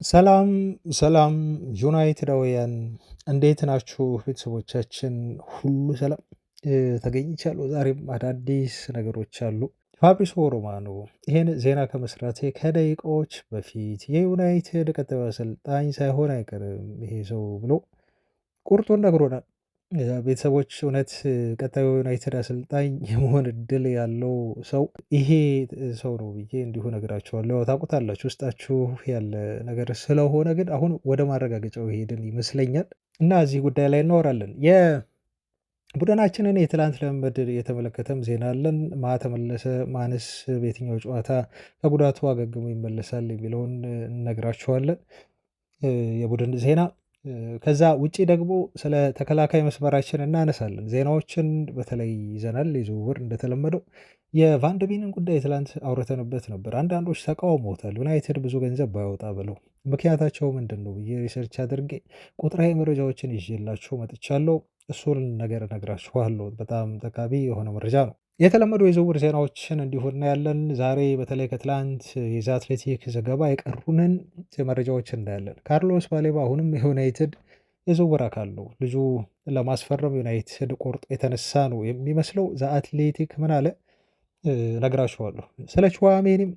ሰላም ሰላም ዩናይትዳውያን እንዴት ናችሁ? ቤተሰቦቻችን ሁሉ ሰላም ተገኝቻለሁ። ዛሬም አዳዲስ ነገሮች አሉ። ፋብሪሶ ሮማኖ ይህን ዜና ከመስራቴ ከደቂቃዎች በፊት የዩናይትድ ቀጣዩ አሰልጣኝ ሳይሆን አይቀርም ይሄ ሰው ብሎ ቁርጡን ነግሮናል። ቤተሰቦች እውነት ቀጣዩ ዩናይትድ አሰልጣኝ የመሆን እድል ያለው ሰው ይሄ ሰው ነው ብዬ እንዲሁ ነግራችኋለሁ። ያው ታውቁታላችሁ ውስጣችሁ ያለ ነገር ስለሆነ፣ ግን አሁን ወደ ማረጋገጫው ሄድን ይመስለኛል እና እዚህ ጉዳይ ላይ እናወራለን። የቡድናችንን የትላንት ልምምድ የተመለከተም ዜና አለን። ማ ተመለሰ፣ ማንስ በየትኛው ጨዋታ ከጉዳቱ አገግሞ ይመለሳል የሚለውን እነግራችኋለን። የቡድን ዜና ከዛ ውጪ ደግሞ ስለ ተከላካይ መስመራችን እናነሳለን። ዜናዎችን በተለይ ይዘናል። የዝውውር እንደተለመደው የቫንደቢንን ጉዳይ ትላንት አውርተንበት ነበር። አንዳንዶች ተቃውሞታል። ዩናይትድ ብዙ ገንዘብ ባያወጣ ብለው ምክንያታቸው ምንድን ነው ብዬ ሪሰርች አድርጌ ቁጥራዊ መረጃዎችን ይዤላችሁ መጥቻለሁ። እሱን ነገር እነግራችኋለሁ። በጣም ጠቃሚ የሆነ መረጃ ነው። የተለመዱ የዝውውር ዜናዎችን እንዲሁ እናያለን። ዛሬ በተለይ ከትላንት የዛ አትሌቲክ ዘገባ የቀሩንን መረጃዎች እናያለን። ካርሎስ ባሌባ አሁንም የዩናይትድ የዝውውር አካል ነው። ልጁ ለማስፈረም ዩናይትድ ቆርጦ የተነሳ ነው የሚመስለው። ዛ አትሌቲክ ምን አለ ነግራችኋለሁ። ስለ ቹዋሜኒም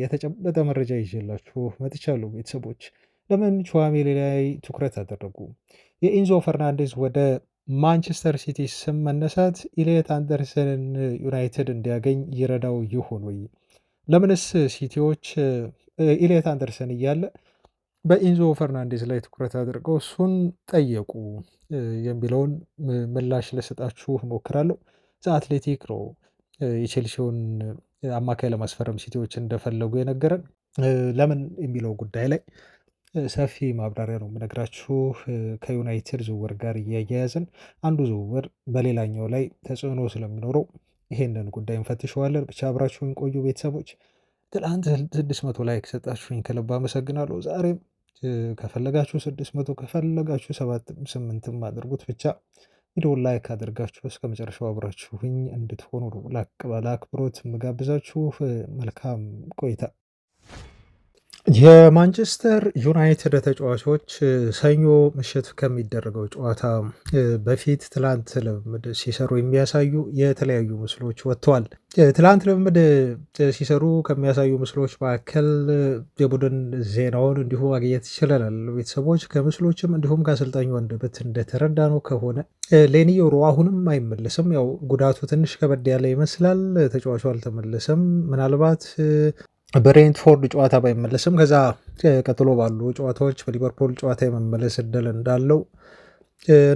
የተጨበጠ መረጃ ይዤላችሁ መጥቻለሁ። ቤተሰቦች ለምን ቹዋሜኒ ላይ ትኩረት አደረጉ? የኢንዞ ፈርናንዴዝ ወደ ማንቸስተር ሲቲ ስም መነሳት ኢሌት አንደርሰንን ዩናይትድ እንዲያገኝ ይረዳው ይሆን ወይ? ለምንስ ሲቲዎች ኢሌት አንደርሰን እያለ በኢንዞ ፈርናንዴዝ ላይ ትኩረት አድርገው እሱን ጠየቁ የሚለውን ምላሽ ልሰጣችሁ እሞክራለሁ። አትሌቲክ ነው የቼልሲውን አማካይ ለማስፈረም ሲቲዎች እንደፈለጉ የነገረን። ለምን የሚለው ጉዳይ ላይ ሰፊ ማብራሪያ ነው የምነግራችሁ። ከዩናይትድ ዝውውር ጋር እያያያዝን አንዱ ዝውውር በሌላኛው ላይ ተጽዕኖ ስለሚኖረው ይሄንን ጉዳይ እንፈትሸዋለን። ብቻ አብራችሁን ቆዩ ቤተሰቦች። ትላንት 600 ላይክ ሰጣችሁኝ ከልብ አመሰግናለሁ። ዛሬም ከፈለጋችሁ 600 ከፈለጋችሁ 7-8 አድርጉት። ብቻ ቪዲዮውን ላይክ አድርጋችሁ እስከ መጨረሻው አብራችሁኝ እንድትሆኑ ላቅ ባለ አክብሮት የምጋብዛችሁ። መልካም ቆይታ። የማንቸስተር ዩናይትድ ተጫዋቾች ሰኞ ምሽት ከሚደረገው ጨዋታ በፊት ትላንት ልምምድ ሲሰሩ የሚያሳዩ የተለያዩ ምስሎች ወጥተዋል። ትላንት ልምምድ ሲሰሩ ከሚያሳዩ ምስሎች መካከል የቡድን ዜናውን እንዲሁ ማግኘት ይችላል። ቤተሰቦች ከምስሎችም እንዲሁም ከአሰልጣኙ አንደበት እንደተረዳ ነው ከሆነ ሌኒ ዮሮ አሁንም አይመለስም። ያው ጉዳቱ ትንሽ ከበድ ያለ ይመስላል። ተጫዋቹ አልተመለሰም። ምናልባት በሬንትፎርድ ጨዋታ ባይመለስም ከዛ ቀጥሎ ባሉ ጨዋታዎች በሊቨርፑል ጨዋታ የመመለስ እድል እንዳለው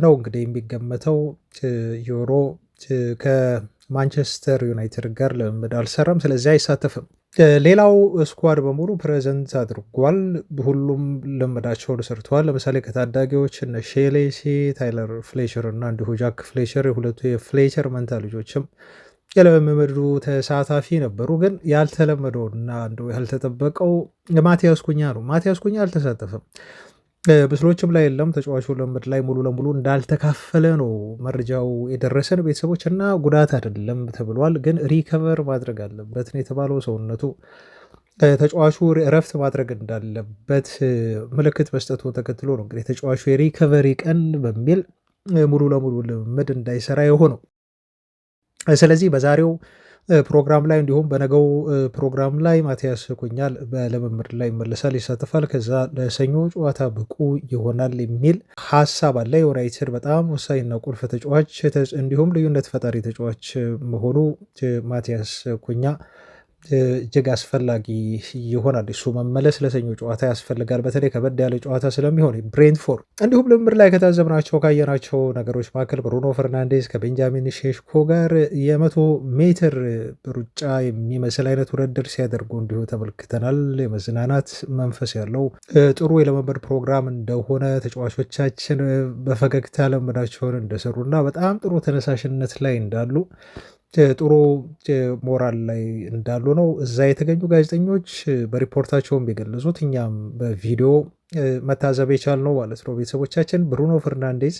ነው እንግዲህ የሚገመተው። ዮሮ ከማንቸስተር ዩናይትድ ጋር ልምምድ አልሰራም፣ ስለዚህ አይሳተፍም። ሌላው ስኳድ በሙሉ ፕሬዘንት አድርጓል። ሁሉም ልምዳቸውን ሰርተዋል። ለምሳሌ ከታዳጊዎች እነ ሼሌሲ፣ ታይለር ፍሌቸር እና እንዲሁ ጃክ ፍሌቸር የሁለቱ የፍሌቸር መንታ ልጆችም የልምምዱ ተሳታፊ ነበሩ። ግን ያልተለመደውና እንደው ያልተጠበቀው ማቲያስ ኩኛ ነው። ማቲያስ ኩኛ አልተሳተፈም፣ ምስሎችም ላይ የለም። ተጫዋቹ ልምምድ ላይ ሙሉ ለሙሉ እንዳልተካፈለ ነው መረጃው የደረሰን ቤተሰቦች። እና ጉዳት አይደለም ተብሏል፣ ግን ሪከቨር ማድረግ አለበት ነው የተባለው። ሰውነቱ ተጫዋቹ እረፍት ማድረግ እንዳለበት ምልክት መስጠቱ ተከትሎ ነው እንግዲህ ተጫዋቹ የሪከቨሪ ቀን በሚል ሙሉ ለሙሉ ልምምድ እንዳይሰራ የሆነው። ስለዚህ በዛሬው ፕሮግራም ላይ እንዲሁም በነገው ፕሮግራም ላይ ማቲያስ ኩኛ በልምምድ ላይ ይመለሳል፣ ይሳተፋል። ከዛ ለሰኞ ጨዋታ ብቁ ይሆናል የሚል ሀሳብ አለ። ዩናይትድ በጣም ወሳኝና ቁልፍ ተጫዋች እንዲሁም ልዩነት ፈጣሪ ተጫዋች መሆኑ ማቲያስ ኩኛ እጅግ አስፈላጊ ይሆናል። እሱ መመለስ ለሰኞ ጨዋታ ያስፈልጋል፣ በተለይ ከበድ ያለ ጨዋታ ስለሚሆን ብሬንትፎርድ። እንዲሁም ልምምድ ላይ ከታዘብናቸው ካየናቸው ነገሮች መካከል ብሩኖ ፈርናንዴዝ ከቤንጃሚን ሼሽኮ ጋር የ100 ሜትር ሩጫ የሚመስል አይነት ውድድር ሲያደርጉ እንዲሁ ተመልክተናል። የመዝናናት መንፈስ ያለው ጥሩ የልምምድ ፕሮግራም እንደሆነ ተጫዋቾቻችን በፈገግታ ልምምዳቸውን እንደሰሩና በጣም ጥሩ ተነሳሽነት ላይ እንዳሉ ጥሩ ሞራል ላይ እንዳሉ ነው እዛ የተገኙ ጋዜጠኞች በሪፖርታቸውም የገለጹት፣ እኛም በቪዲዮ መታዘብ የቻልነው ማለት ነው። ቤተሰቦቻችን ብሩኖ ፈርናንዴዝ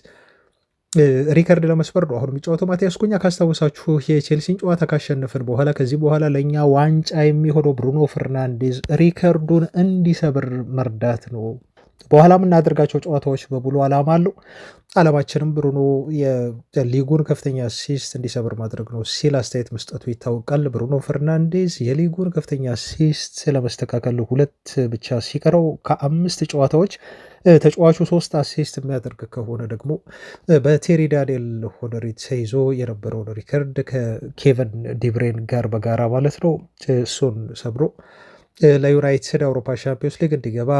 ሪከርድ ለመስበር ነው አሁን የሚጫወተው ማቲያስ ኩኛ። ካስታወሳችሁ የቼልሲን ጨዋታ ካሸነፍን በኋላ ከዚህ በኋላ ለእኛ ዋንጫ የሚሆነው ብሩኖ ፈርናንዴዝ ሪከርዱን እንዲሰብር መርዳት ነው። በኋላ የምናደርጋቸው ጨዋታዎች በሙሉ አላማ አለው። አላማችንም ብሩኖ የሊጉን ከፍተኛ አሲስት እንዲሰብር ማድረግ ነው ሲል አስተያየት መስጠቱ ይታወቃል። ብሩኖ ፈርናንዴዝ የሊጉን ከፍተኛ አሲስት ለመስተካከል 2 ብቻ ሲቀረው ከ5 ጨዋታዎች ተጫዋቹ 3 አሲስት የሚያደርግ ከሆነ ደግሞ በቴሪ ዳንኤል ሆነሪ ተይዞ የነበረውን ሪከርድ ከኬቨን ዲብሬን ጋር በጋራ ማለት ነው እሱን ሰብሮ ለዩናይትድ አውሮፓ ሻምፒዮንስ ሊግ እንዲገባ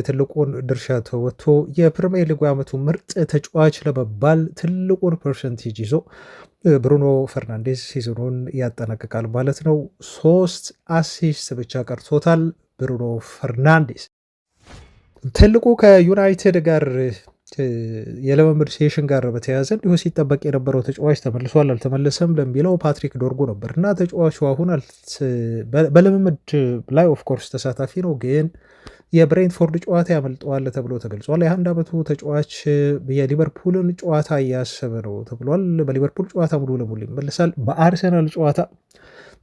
ትልቁን ድርሻ ተወጥቶ የፕሪሚየር ሊጉ ዓመቱ ምርጥ ተጫዋች ለመባል ትልቁን ፐርሰንቴጅ ይዞ ብሩኖ ፈርናንዴዝ ሲዝኑን ያጠናቅቃል ማለት ነው። 3 አሲስት ብቻ ቀርቶታል ብሩኖ ፈርናንዴዝ። ትልቁ ከዩናይትድ ጋር የልምምድ ሴሽን ጋር በተያያዘ እንዲሁ ሲጠበቅ የነበረው ተጫዋች ተመልሷል አልተመለሰም ለሚለው ፓትሪክ ዶርጉ ነበር እና ተጫዋቹ አሁን በልምምድ ላይ ኦፍኮርስ ተሳታፊ ነው፣ ግን የብሬንትፎርድ ጨዋታ ያመልጠዋል ተብሎ ተገልጿል። የ21 ዓመቱ ተጫዋች የሊቨርፑልን ጨዋታ እያሰበ ነው ተብሏል። በሊቨርፑል ጨዋታ ሙሉ ለሙሉ ይመልሳል። በአርሰናል ጨዋታ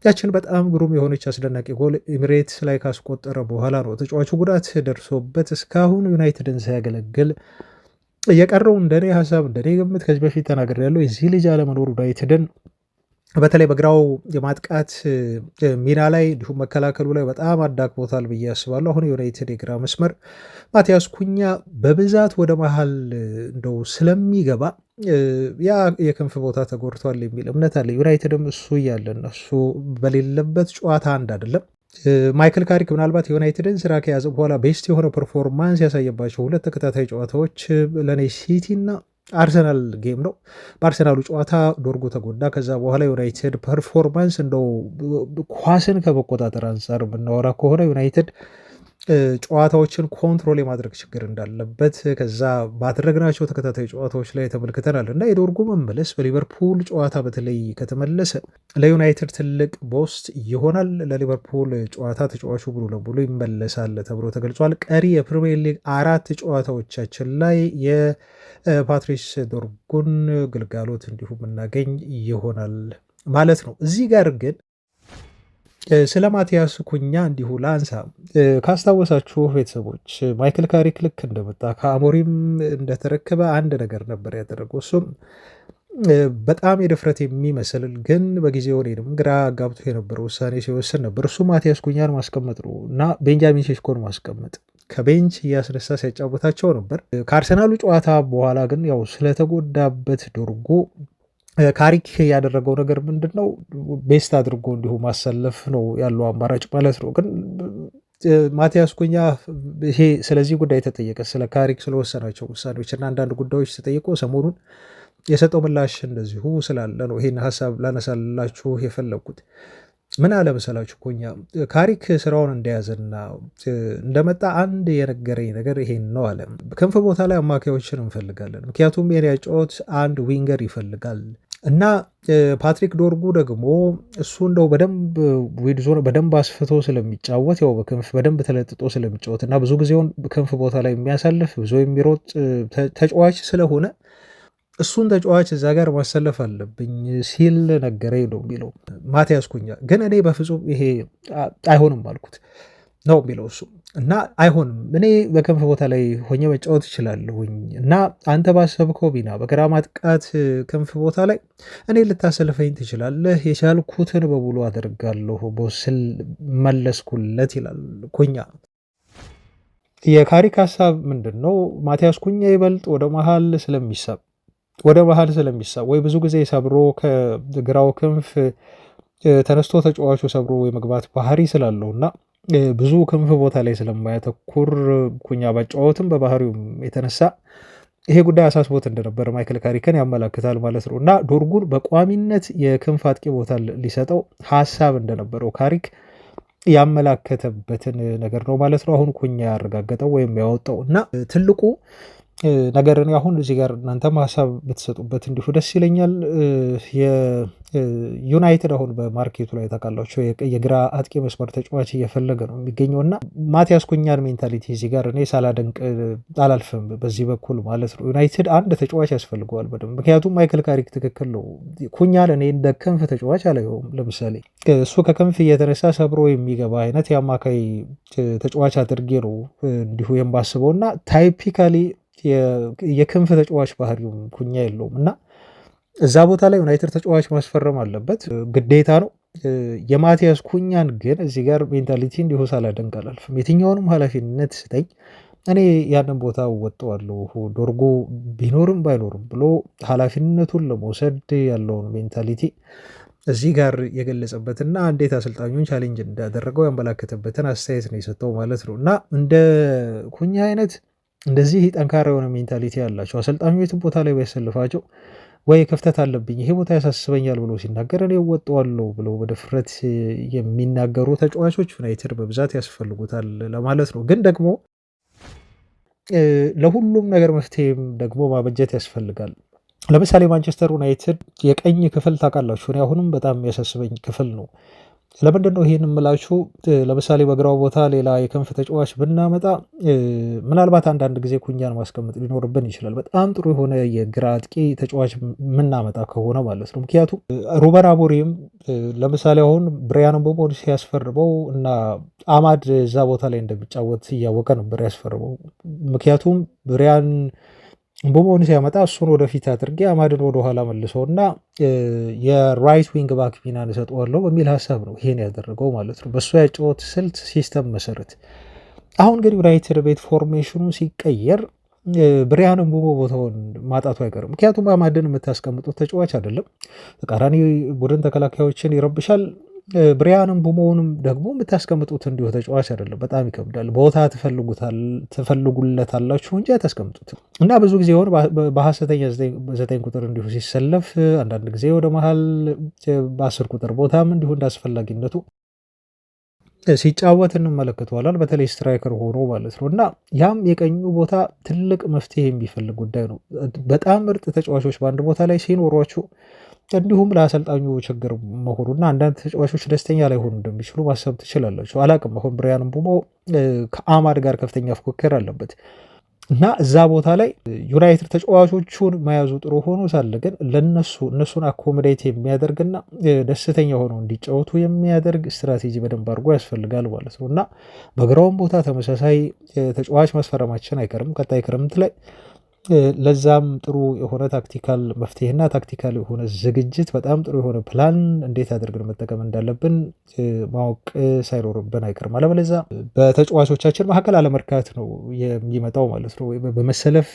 ያችን በጣም ግሩም የሆነች አስደናቂ ጎል ኤሚሬትስ ላይ ካስቆጠረ በኋላ ነው ተጫዋቹ ጉዳት ደርሶበት እስካሁን ዩናይትድን ሳያገለግል የቀረው። እንደኔ ሀሳብ እንደኔ ግምት ከዚህ በፊት ተናገር ያለው የዚህ ልጅ አለመኖር ዩናይትድን በተለይ በግራው የማጥቃት ሚና ላይ እንዲሁም መከላከሉ ላይ በጣም አዳክሞታል ብዬ አስባለሁ። አሁን የዩናይትድ የግራ መስመር ማቲያስ ኩኛ በብዛት ወደ መሀል እንደው ስለሚገባ ያ የክንፍ ቦታ ተጎድቷል የሚል እምነት አለ። ዩናይትድም እሱ እያለ እሱ በሌለበት ጨዋታ አንድ አይደለም። ማይክል ካሪክ ምናልባት የዩናይትድን ስራ ከያዘ በኋላ ቤስት የሆነ ፐርፎርማንስ ያሳየባቸው 2 ተከታታይ ጨዋታዎች ለኔ ሲቲ እና አርሰናል ጌም ነው። በአርሰናሉ ጨዋታ ዶርጉ ተጎዳ። ከዛ በኋላ ዩናይትድ ፐርፎርማንስ እንደው ኳስን ከመቆጣጠር አንጻር የምናወራ ከሆነ ዩናይትድ ጨዋታዎችን ኮንትሮል የማድረግ ችግር እንዳለበት ከዛ ባደረግናቸው ተከታታይ ጨዋታዎች ላይ ተመልክተናል እና የዶርጉ መመለስ በሊቨርፑል ጨዋታ በተለይ ከተመለሰ ለዩናይትድ ትልቅ ቦስት ይሆናል። ለሊቨርፑል ጨዋታ ተጫዋቹ ሙሉ ለሙሉ ይመለሳል ተብሎ ተገልጿል። ቀሪ የፕሪሚየር ሊግ 4 ጨዋታዎቻችን ላይ የፓትሪስ ዶርጉን ግልጋሎት እንዲሁም እናገኝ ይሆናል ማለት ነው። እዚህ ጋር ግን ስለ ማቲያስ ኩኛ እንዲሁ ላንሳ። ካስታወሳችሁ ቤተሰቦች ማይክል ካሪክ ልክ እንደመጣ ከአሞሪም እንደተረከበ አንድ ነገር ነበር ያደረገው። እሱም በጣም የድፍረት የሚመስል ግን በጊዜው እኔንም ግራ ጋብቶ የነበረ ውሳኔ ሲወስን ነበር። እሱ ማቲያስ ኩኛን ማስቀመጥ ነው እና ቤንጃሚን ሴስኮን ማስቀመጥ ከቤንች እያስነሳ ሲያጫወታቸው ነበር። ከአርሰናሉ ጨዋታ በኋላ ግን ያው ስለተጎዳበት ዶርጉ ካሪክ ያደረገው ነገር ምንድን ነው? ቤስት አድርጎ እንዲሁ ማሰለፍ ነው ያለው አማራጭ ማለት ነው። ግን ማቲያስ ኩኛ ይሄ ስለዚህ ጉዳይ ተጠየቀ፣ ስለ ካሪክ ስለወሰናቸው ውሳኔዎች እና አንዳንድ ጉዳዮች ተጠይቆ ሰሞኑን የሰጠው ምላሽ እንደዚሁ ስላለ ነው ይሄን ሀሳብ ላነሳላችሁ የፈለግኩት። ምን አለ መሰላችሁ? ኩኛ ካሪክ ስራውን እንደያዘና እንደመጣ አንድ የነገረኝ ነገር ይሄን ነው አለ። ክንፍ ቦታ ላይ አማካዮችን እንፈልጋለን፣ ምክንያቱም የኔ ጨዋታ አንድ ዊንገር ይፈልጋል እና ፓትሪክ ዶርጉ ደግሞ እሱ እንደው በደንብ ዊድዞን በደንብ አስፍቶ ስለሚጫወት ያው በክንፍ በደንብ ተለጥጦ ስለሚጫወት እና ብዙ ጊዜውን ክንፍ ቦታ ላይ የሚያሳልፍ ብዙ የሚሮጥ ተጫዋች ስለሆነ እሱን ተጫዋች እዛ ጋር ማሰለፍ አለብኝ ሲል ነገረኝ ነው የሚለው ማቲያስ ኩኛ። ግን እኔ በፍጹም ይሄ አይሆንም አልኩት ነው የሚለው እሱ እና አይሆንም፣ እኔ በክንፍ ቦታ ላይ ሆኜ መጫወት እችላለሁኝ እና አንተ ባሰብከው ቢና በግራ ማጥቃት ክንፍ ቦታ ላይ እኔ ልታሰልፈኝ ትችላለህ፣ የቻልኩትን በሙሉ አደርጋለሁ ቦስል መለስኩለት ይላል ኩኛ። የካሪክ ሀሳብ ምንድን ነው? ማቲያስ ኩኛ ይበልጥ ወደ መሀል ስለሚሳብ ወይ ብዙ ጊዜ ሰብሮ ከግራው ክንፍ ተነስቶ ተጫዋቹ ሰብሮ የመግባት ባህሪ ስላለው እና ብዙ ክንፍ ቦታ ላይ ስለማያተኩር ኩኛ ባጫወትም በባህሪውም የተነሳ ይሄ ጉዳይ አሳስቦት እንደነበር ማይክል ካሪክን ያመላክታል ማለት ነው እና ዶርጉን በቋሚነት የክንፍ አጥቂ ቦታ ሊሰጠው ሀሳብ እንደነበረው ካሪክ ያመላከተበትን ነገር ነው ማለት ነው አሁን ኩኛ ያረጋገጠው ወይም ያወጣው እና ትልቁ ነገር እኔ አሁን እዚህ ጋር እናንተም ሀሳብ ብትሰጡበት እንዲሁ ደስ ይለኛል። የዩናይትድ አሁን በማርኬቱ ላይ ታውቃላችሁ የግራ አጥቂ መስመር ተጫዋች እየፈለገ ነው የሚገኘው እና ማቲያስ ኩኛን ሜንታሊቲ እዚህ ጋር እኔ ሳላደንቅ አላልፍም በዚህ በኩል ማለት ነው። ዩናይትድ አንድ ተጫዋች ያስፈልገዋል በደንብ ምክንያቱም ማይክል ካሪክ ትክክል ነው። ኩኛን እኔ እንደ ክንፍ ተጫዋች አላየውም። ለምሳሌ እሱ ከክንፍ እየተነሳ ሰብሮ የሚገባ አይነት የአማካይ ተጫዋች አድርጌ ነው እንዲሁ የማስበው እና ታይፒካሊ የክንፍ ተጫዋች ባህሪውም ኩኛ የለውም እና እዛ ቦታ ላይ ዩናይትድ ተጫዋች ማስፈረም አለበት ግዴታ ነው። የማቲያስ ኩኛን ግን እዚህ ጋር ሜንታሊቲ እንዲሁ ሳላደንቅ አላልፍም። የትኛውንም ኃላፊነት ስጠኝ እኔ ያንን ቦታ እወጣዋለሁ ዶርጎ ቢኖርም ባይኖርም ብሎ ኃላፊነቱን ለመውሰድ ያለውን ሜንታሊቲ እዚህ ጋር የገለጸበትና እንዴት አሰልጣኙን ቻሌንጅ እንዳደረገው ያመላከተበትን አስተያየት ነው የሰጠው ማለት ነው እና እንደ ኩኛ አይነት እንደዚህ ጠንካራ የሆነ ሜንታሊቲ ያላቸው አሰልጣኙ የትም ቦታ ላይ ቢያሰልፋቸው ወይ ክፍተት አለብኝ ይሄ ቦታ ያሳስበኛል ብሎ ሲናገር እኔ እወጣዋለሁ ብለው በድፍረት የሚናገሩ ተጫዋቾች ዩናይትድ በብዛት ያስፈልጉታል ለማለት ነው። ግን ደግሞ ለሁሉም ነገር መፍትሄም ደግሞ ማበጀት ያስፈልጋል። ለምሳሌ ማንቸስተር ዩናይትድ የቀኝ ክፍል ታውቃላችሁ እኔ አሁንም በጣም የሚያሳስበኝ ክፍል ነው። ለምንድን ነው ይሄን የምላችሁ? ለምሳሌ በግራው ቦታ ሌላ የክንፍ ተጫዋች ብናመጣ ምናልባት አንዳንድ ጊዜ ኩኛን ማስቀመጥ ሊኖርብን ይችላል። በጣም ጥሩ የሆነ የግራ አጥቂ ተጫዋች የምናመጣ ከሆነ ማለት ነው። ምክንያቱም ሩበን አሞሪም ለምሳሌ አሁን ብሪያን ምቦሞን ሲያስፈርመው እና አማድ እዛ ቦታ ላይ እንደሚጫወት እያወቀ ነበር ያስፈርመው። ምክንያቱም ብሪያን ምቦሞን ሲያመጣ እሱን ወደፊት አድርጌ አማድን ወደኋላ መልሰው እና የራይት ዊንግ ባክ ሚናን እሰጠዋለሁ በሚል ሀሳብ ነው ይሄን ያደረገው ማለት ነው በእሱ ያጨወት ስልት ሲስተም መሰረት። አሁን ግን ዩናይትድ ቤት ፎርሜሽኑ ሲቀየር ብሪያን ምቦሞ ቦታውን ማጣቱ አይቀርም። ምክንያቱም አማድን የምታስቀምጡት ተጫዋች አይደለም፣ ተቃራኒ ቡድን ተከላካዮችን ይረብሻል። ብሪያን ምቦሞንም ደግሞ የምታስቀምጡት እንዲሁ ተጫዋች አይደለም፣ በጣም ይከብዳል። ቦታ ትፈልጉለታላችሁ እንጂ አታስቀምጡትም እና ብዙ ጊዜ ሆን በሀሰተኛ 9 ቁጥር እንዲሁ ሲሰለፍ አንዳንድ ጊዜ ወደ መሀል በ10 ቁጥር ቦታም እንዲሁ እንዳስፈላጊነቱ ሲጫወት እንመለከተዋለን፣ በተለይ ስትራይከር ሆኖ ማለት ነው እና ያም የቀኙ ቦታ ትልቅ መፍትሄ የሚፈልግ ጉዳይ ነው። በጣም ምርጥ ተጫዋቾች በአንድ ቦታ ላይ ሲኖሯችሁ እንዲሁም ለአሰልጣኙ ችግር መሆኑና አንዳንድ ተጫዋቾች ደስተኛ ላይ ሆኑ እንደሚችሉ ማሰብ ትችላላችሁ። አላቅም አሁን ብሪያን ምቦሞ ከአማድ ጋር ከፍተኛ ፉክክር አለበት እና እዛ ቦታ ላይ ዩናይትድ ተጫዋቾቹን መያዙ ጥሩ ሆኖ ሳለ ግን እነሱን አኮሞዴት የሚያደርግና ደስተኛ ሆነው እንዲጫወቱ የሚያደርግ ስትራቴጂ በደንብ አድርጎ ያስፈልጋል ማለት ነው እና በግራውም ቦታ ተመሳሳይ ተጫዋች ማስፈረማችን አይቀርም ቀጣይ ክረምት ላይ። ለዛም ጥሩ የሆነ ታክቲካል መፍትሄና ታክቲካል የሆነ ዝግጅት በጣም ጥሩ የሆነ ፕላን እንዴት አድርገን መጠቀም እንዳለብን ማወቅ ሳይኖርብን አይቀርም። አለበለዛ በተጫዋቾቻችን መካከል አለመርካት ነው የሚመጣው ማለት ነው። በመሰለፍ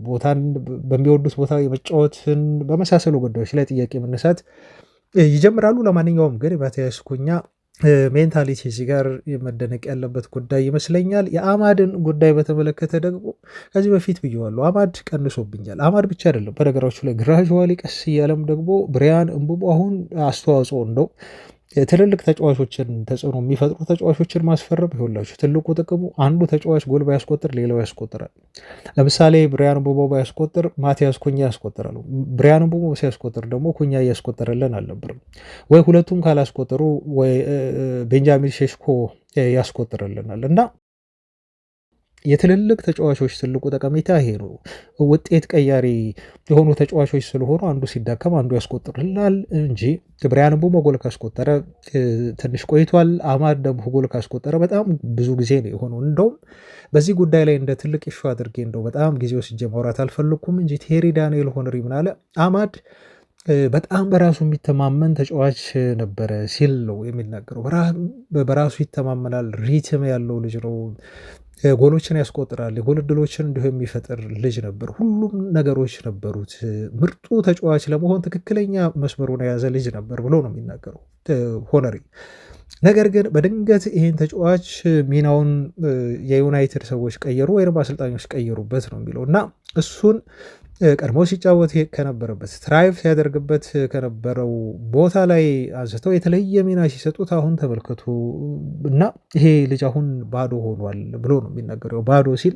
ቦታን በሚወዱት ቦታ የመጫወትን በመሳሰሉ ጉዳዮች ላይ ጥያቄ መነሳት ይጀምራሉ። ለማንኛውም ግን ማቲያስ ኩኛ ሜንታሊቲ እዚህ ጋር መደነቅ ያለበት ጉዳይ ይመስለኛል። የአማድን ጉዳይ በተመለከተ ደግሞ ከዚህ በፊት ብየዋለሁ፣ አማድ ቀንሶብኛል። አማድ ብቻ አይደለም በነገራችሁ ላይ ግራዥዋሊ ቀስ እያለም ደግሞ ብሪያን ምቦሞ አሁን አስተዋጽኦ እንደው ትልልቅ ተጫዋቾችን ተጽዕኖ የሚፈጥሩ ተጫዋቾችን ማስፈረም ይሆላችሁ ትልቁ ጥቅሙ አንዱ ተጫዋች ጎል ባያስቆጥር ሌላው ያስቆጥራል። ለምሳሌ ብሪያን ምቦሞ ባያስቆጥር ማቲያስ ኩኛ ያስቆጥራሉ። ብሪያን ምቦሞ ሲያስቆጥር ደግሞ ኩኛ እያስቆጠረልን አልነበርም ወይ ሁለቱም ካላስቆጠሩ ወይ ቤንጃሚን ሼሽኮ ያስቆጥርልናል እና የትልልቅ ተጫዋቾች ትልቁ ጠቀሜታ ይሄ ነው። ውጤት ቀያሪ የሆኑ ተጫዋቾች ስለሆኑ አንዱ ሲዳከም አንዱ ያስቆጥርልናል እንጂ ብሪያን ምቦሞ ጎል ካስቆጠረ ትንሽ ቆይቷል። አማድ ደግሞ ጎል ካስቆጠረ በጣም ብዙ ጊዜ ነው የሆነው። እንደውም በዚህ ጉዳይ ላይ እንደ ትልቅ ኢሹ አድርጌ እንደው በጣም ጊዜ ወስጄ ማውራት አልፈለኩም እንጂ ቴሪ ዳንኤል ሆነሪ ምን አለ አማድ በጣም በራሱ የሚተማመን ተጫዋች ነበረ ሲል ነው የሚናገረው። በራሱ ይተማመናል፣ ሪትም ያለው ልጅ ነው፣ ጎሎችን ያስቆጥራል፣ የጎል ዕድሎችን እንዲሁ የሚፈጥር ልጅ ነበር፣ ሁሉም ነገሮች ነበሩት፣ ምርጡ ተጫዋች ለመሆን ትክክለኛ መስመሩን የያዘ ልጅ ነበር ብሎ ነው የሚናገረው ሆነሪ። ነገር ግን በድንገት ይህን ተጫዋች ሚናውን የዩናይትድ ሰዎች ቀየሩ ወይም አሰልጣኞች ቀየሩበት ነው የሚለው እና እሱን ቀድሞ ሲጫወት ከነበረበት ትራይቭ ሲያደርግበት ከነበረው ቦታ ላይ አንስተው የተለየ ሚና ሲሰጡት አሁን ተመልከቱ እና ይሄ ልጅ አሁን ባዶ ሆኗል ብሎ ነው የሚናገረው። ባዶ ሲል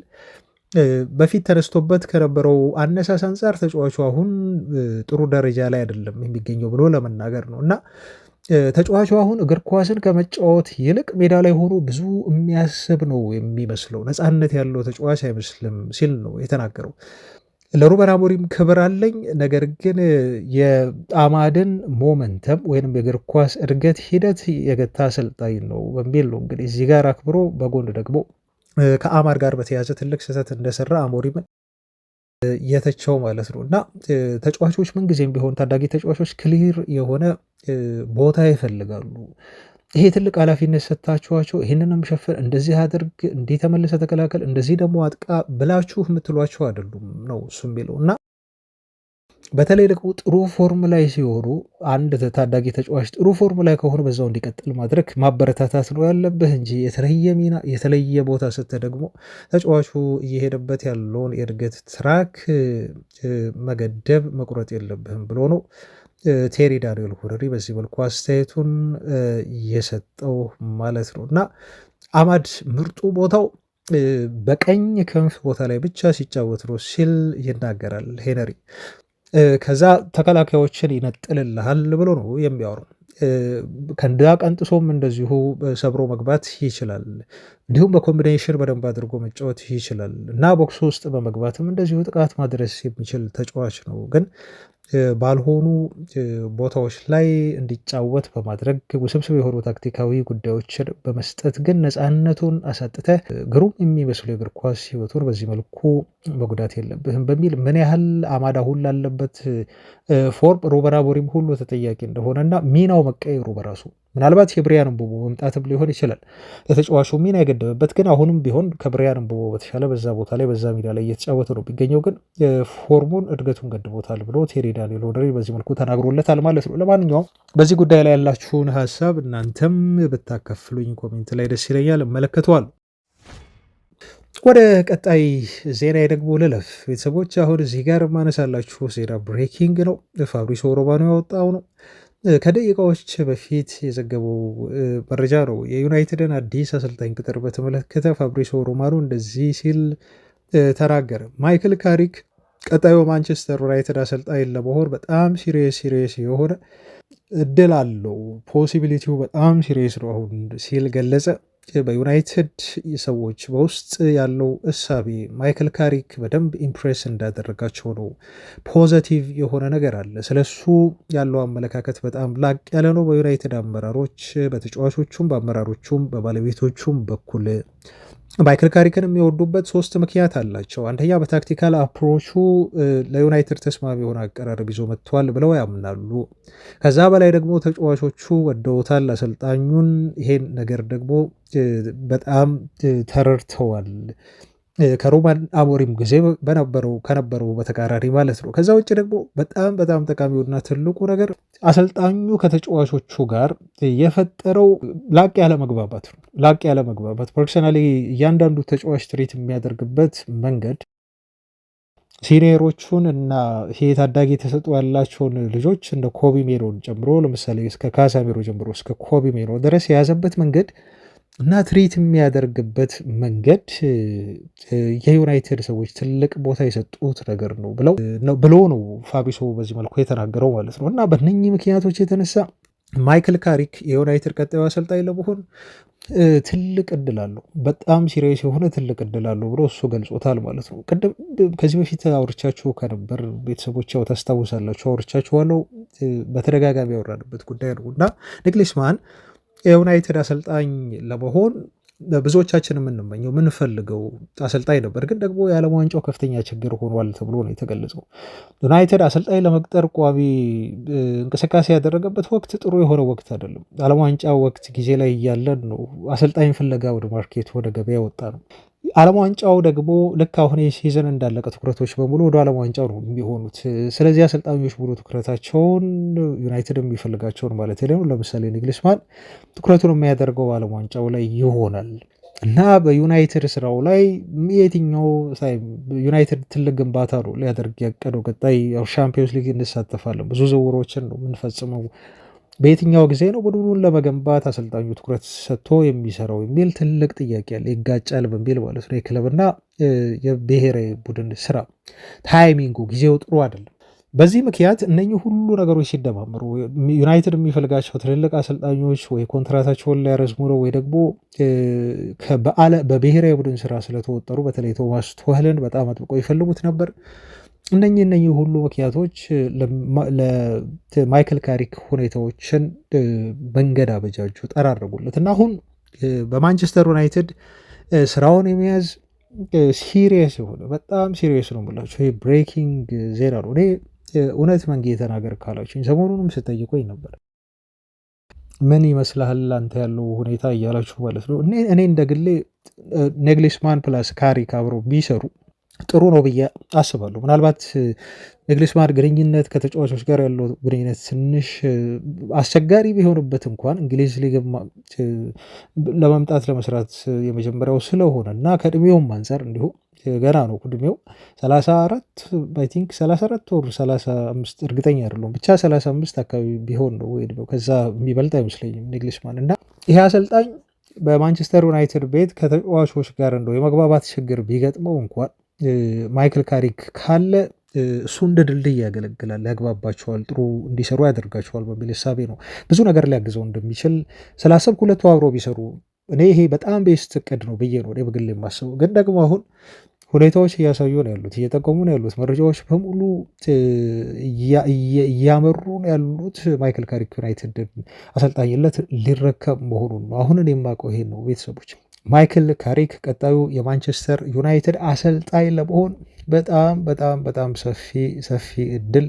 በፊት ተነስቶበት ከነበረው አነሳስ አንጻር ተጫዋቹ አሁን ጥሩ ደረጃ ላይ አይደለም የሚገኘው ብሎ ለመናገር ነው እና ተጫዋቹ አሁን እግር ኳስን ከመጫወት ይልቅ ሜዳ ላይ ሆኖ ብዙ የሚያስብ ነው የሚመስለው፣ ነፃነት ያለው ተጫዋች አይመስልም ሲል ነው የተናገረው። ለሩበን አሞሪም ክብር አለኝ፣ ነገር ግን የአማድን ሞመንተም ወይም የእግር ኳስ እድገት ሂደት የገታ አሰልጣኝ ነው በሚል ነው እንግዲህ እዚህ ጋር አክብሮ በጎን ደግሞ ከአማድ ጋር በተያያዘ ትልቅ ስህተት እንደሰራ አሞሪምን የተቸው ማለት ነው እና ተጫዋቾች ምንጊዜም ቢሆን ታዳጊ ተጫዋቾች ክሊር የሆነ ቦታ ይፈልጋሉ። ይሄ ትልቅ ኃላፊነት ሰጥታችኋቸው ይህንንም ሸፍን፣ እንደዚህ አድርግ፣ እንዲህ ተመልሰ ተከላከል፣ እንደዚህ ደግሞ አጥቃ ብላችሁ የምትሏቸው አይደሉም ነው እሱ የሚለው እና በተለይ ደግሞ ጥሩ ፎርም ላይ ሲሆኑ አንድ ታዳጊ ተጫዋች ጥሩ ፎርም ላይ ከሆነ በዛው እንዲቀጥል ማድረግ ማበረታታት ነው ያለብህ እንጂ የተለየ ሚና የተለየ ቦታ ስተ ደግሞ ተጫዋቹ እየሄደበት ያለውን የእድገት ትራክ መገደብ መቁረጥ የለብህም ብሎ ነው ቴሪ ዳንኤል ሁነሪ በዚህ መልኩ አስተያየቱን የሰጠው ማለት ነው እና አማድ ምርጡ ቦታው በቀኝ ክንፍ ቦታ ላይ ብቻ ሲጫወት ነው ሲል ይናገራል ሄነሪ። ከዛ ተከላካዮችን ይነጥልልሃል ብሎ ነው የሚያወራው። ከንዳ ቀንጥሶም እንደዚሁ ሰብሮ መግባት ይችላል። እንዲሁም በኮምቢኔሽን በደንብ አድርጎ መጫወት ይችላል እና ቦክስ ውስጥ በመግባትም እንደዚሁ ጥቃት ማድረስ የሚችል ተጫዋች ነው። ግን ባልሆኑ ቦታዎች ላይ እንዲጫወት በማድረግ ውስብስብ የሆኑ ታክቲካዊ ጉዳዮችን በመስጠት ግን ነፃነቱን አሳጥተህ ግሩም የሚመስሉ የእግር ኳስ ሕይወቱን በዚህ መልኩ መጉዳት የለብህም በሚል ምን ያህል አማድ አሁን ላለበት ፎርም ሩበን አሞሪም ሁሉ ተጠያቂ እንደሆነና ሚናው መቀየሩ በራሱ ምናልባት የብሪያን ምቡሞ መምጣትም ሊሆን ይችላል ለተጫዋቹ ሚና የገደበበት፣ ግን አሁንም ቢሆን ከብሪያን ምቡሞ በተሻለ በዛ ቦታ ላይ በዛ ሜዳ ላይ እየተጫወተ ነው የሚገኘው። ግን ፎርሙን እድገቱን ገድቦታል ብሎ ቴሪ ዳንኤል ሁነሪ በዚህ መልኩ ተናግሮለታል ማለት ነው። ለማንኛውም በዚህ ጉዳይ ላይ ያላችሁን ሀሳብ እናንተም ብታከፍሉኝ ኮሜንት ላይ ደስ ይለኛል፣ እመለከተዋለሁ። ወደ ቀጣይ ዜና ደግሞ ልለፍ ቤተሰቦች። አሁን እዚህ ጋር ማነሳላችሁ ዜና ብሬኪንግ ነው፣ ፋብሪሶ ሮማኖ ያወጣው ነው። ከደቂቃዎች በፊት የዘገበው መረጃ ነው። የዩናይትድን አዲስ አሰልጣኝ ቅጥር በተመለከተ ፋብሪሶ ሮማኖ እንደዚህ ሲል ተናገረ። ማይክል ካሪክ ቀጣዩ ማንቸስተር ዩናይትድ አሰልጣኝ ለመሆን በጣም ሲሪየስ የሆነ እድል አለው፣ ፖሲቢሊቲው በጣም ሲሪየስ ነው አሁን ሲል ገለጸ። በዩናይትድ ሰዎች በውስጥ ያለው እሳቤ ማይክል ካሪክ በደንብ ኢምፕሬስ እንዳደረጋቸው ነው። ፖዘቲቭ የሆነ ነገር አለ። ስለሱ ያለው አመለካከት በጣም ላቅ ያለ ነው በዩናይትድ አመራሮች፣ በተጫዋቾቹም፣ በአመራሮቹም፣ በባለቤቶቹም በኩል ማይክል ካሪክን የሚወዱበት 3 ምክንያት አላቸው። አንደኛ በታክቲካል አፕሮቹ ለዩናይትድ ተስማሚ የሆነ አቀራረብ ይዞ መጥቷል ብለው ያምናሉ። ከዛ በላይ ደግሞ ተጫዋቾቹ ወደውታል አሰልጣኙን። ይሄን ነገር ደግሞ በጣም ተረድተዋል ከሮማን አሞሪም ጊዜ ከነበረው በተቃራኒ ማለት ነው። ከዛ ውጭ ደግሞ በጣም ጠቃሚውና ትልቁ ነገር አሰልጣኙ ከተጫዋቾቹ ጋር የፈጠረው ላቅ ያለ መግባባት ፐርሰናሊ እያንዳንዱ ተጫዋች ትሪት የሚያደርግበት መንገድ ሲኒየሮቹን እና ይሄ ታዳጊ ተሰጥኦ ያላቸውን ልጆች እንደ ኮቢ ሜኖን ጨምሮ ለምሳሌ እስከ ካሳሜሮ ጀምሮ እስከ ኮቢ ሜኖ ድረስ የያዘበት መንገድ እና ትሪት የሚያደርግበት መንገድ የዩናይትድ ሰዎች ትልቅ ቦታ የሰጡት ነገር ነው ብሎ ነው ፋብሪሶ በዚህ መልኩ የተናገረው ማለት ነው። እና በእነኚህ ምክንያቶች የተነሳ ማይክል ካሪክ የዩናይትድ ቀጣዩ አሰልጣኝ ለመሆን ትልቅ እድል አለው፣ በጣም ሲሪየስ የሆነ ትልቅ እድል አለው ብሎ እሱ ገልጾታል ማለት ነው። ቅድም ከዚህ በፊት አውርቻችሁ ከነበር ቤተሰቦች ያው ታስታውሳላችሁ፣ አውርቻችኋለሁ፣ በተደጋጋሚ ያወራንበት ጉዳይ ነው እና ኒክሊስማን የዩናይትድ አሰልጣኝ ለመሆን ብዙዎቻችን የምንመኘው የምንፈልገው አሰልጣኝ ነበር። ግን ደግሞ የዓለም ዋንጫው ከፍተኛ ችግር ሆኗል ተብሎ ነው የተገለጸው። ዩናይትድ አሰልጣኝ ለመቅጠር ቋሚ እንቅስቃሴ ያደረገበት ወቅት ጥሩ የሆነ ወቅት አይደለም። ዓለም ዋንጫ ወቅት ጊዜ ላይ እያለን ነው አሰልጣኝ ፍለጋ ወደ ማርኬት ወደ ገበያ ወጣ ነው። ዓለም ዋንጫው ደግሞ ልክ አሁን የሲዝን እንዳለቀ ትኩረቶች በሙሉ ወደ ዓለም ዋንጫው ነው የሚሆኑት። ስለዚህ አሰልጣኞች ሙሉ ትኩረታቸውን ዩናይትድ የሚፈልጋቸውን ማለት ነው። ለምሳሌ ኒክሊስማን ትኩረቱን የሚያደርገው ዓለም ዋንጫው ላይ ይሆናል እና በዩናይትድ ስራው ላይ የትኛው ዩናይትድ ትልቅ ግንባታ ነው ሊያደርግ ያቀደው። ቀጣይ ሻምፒዮንስ ሊግ እንሳተፋለን፣ ብዙ ዝውውሮችን ነው የምንፈጽመው በየትኛው ጊዜ ነው ቡድኑን ለመገንባት አሰልጣኙ ትኩረት ሰጥቶ የሚሰራው የሚል ትልቅ ጥያቄ አለ። ይጋጫል በሚል ማለት ነው። የክለብና የብሔራዊ ቡድን ስራ ታይሚንጉ ጊዜው ጥሩ አይደለም። በዚህ ምክንያት እነኚህ ሁሉ ነገሮች ሲደማመሩ ዩናይትድ የሚፈልጋቸው ትልልቅ አሰልጣኞች ወይ ኮንትራታቸውን ሊያረዝሙ ነው ወይ ደግሞ በብሔራዊ ቡድን ስራ ስለተወጠሩ በተለይ ቶማስ ቱኸልን በጣም አጥብቀው ይፈልጉት ነበር። እነኚህ ሁሉ ምክንያቶች ለማይክል ካሪክ ሁኔታዎችን መንገድ አበጃጁ፣ ጠራረጉለት እና አሁን በማንቸስተር ዩናይትድ ስራውን የመያዝ ሲሪየስ የሆነ በጣም ሲሪየስ ነው የምላቸው። ይሄ ብሬኪንግ ዜና ነው። እኔ እውነት መንጌ የተናገር ካላችሁኝ ሰሞኑንም ስጠይቆኝ ነበር ምን ይመስልሃል አንተ ያለው ሁኔታ እያላችሁ ማለት ነው። እኔ እንደ ግሌ ኔግሊስማን ፕላስ ካሪክ አብረው ቢሰሩ ጥሩ ነው ብዬ አስባለሁ። ምናልባት ኔግሊስማን ግንኙነት ከተጫዋቾች ጋር ያለው ግንኙነት ትንሽ አስቸጋሪ ቢሆንበት እንኳን እንግሊዝ ሊግ ለመምጣት ለመስራት የመጀመሪያው ስለሆነ እና ከእድሜውም አንጻር እንዲሁ ገና ነው እድሜው 34 አይ ቲንክ 34 ወር 35 እርግጠኛ አይደለሁም፣ ብቻ 35 አካባቢ ቢሆን ነው ወይ እድሜው፣ ከዛ የሚበልጥ አይመስለኝም ኔግሊስማን። እና ይሄ አሰልጣኝ በማንቸስተር ዩናይትድ ቤት ከተጫዋቾች ጋር እንደው የመግባባት ችግር ቢገጥመው እንኳን ማይክል ካሪክ ካለ እሱ እንደ ድልድይ ያገለግላል፣ ያግባባቸዋል፣ ጥሩ እንዲሰሩ ያደርጋቸዋል በሚል እሳቤ ነው ብዙ ነገር ሊያግዘው እንደሚችል ስላሰብኩ ሁለቱ አብረው ቢሰሩ እኔ ይሄ በጣም ቤስት እቅድ ነው ብዬ ነው በግል የማስበው። ግን ደግሞ አሁን ሁኔታዎች እያሳዩ ነው ያሉት፣ እየጠቆሙ ነው ያሉት፣ መረጃዎች በሙሉ እያመሩ ነው ያሉት ማይክል ካሪክ ዩናይትድን አሰልጣኝነት ሊረከብ መሆኑን ነው። አሁን እኔ የማውቀው ይሄን ነው ቤተሰቦች። ማይክል ካሪክ ቀጣዩ የማንቸስተር ዩናይትድ አሰልጣኝ ለመሆን በጣም በጣም በጣም ሰፊ እድል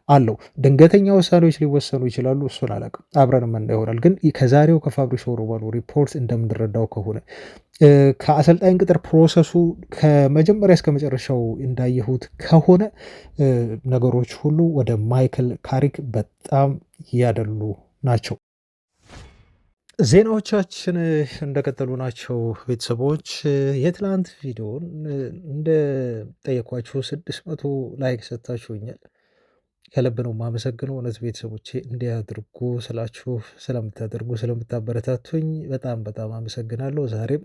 አለው። ድንገተኛ ውሳኔዎች ሊወሰኑ ይችላሉ፣ እሱን አላውቅም፣ አብረን የምናየው ይሆናል። ግን ከዛሬው ከፋብሪሲዮ ሮማኖ ሪፖርት እንደምንረዳው ከሆነ ከአሰልጣኝ ቅጥር ፕሮሰሱ ከመጀመሪያ እስከ መጨረሻው እንዳየሁት ከሆነ ነገሮች ሁሉ ወደ ማይክል ካሪክ በጣም ያደሉ ናቸው። ዜናዎቻችን እንደቀጠሉ ናቸው ቤተሰቦች። የትላንት ቪዲዮን እንደጠየኳችሁ 600 ላይክ ሰጥታችሁኛል። ከልብ ነው የማመሰግነው። እውነት ቤተሰቦቼ እንዲያድርጉ ስላችሁ ስለምታደርጉ ስለምታበረታቱኝ በጣም በጣም አመሰግናለሁ። ዛሬም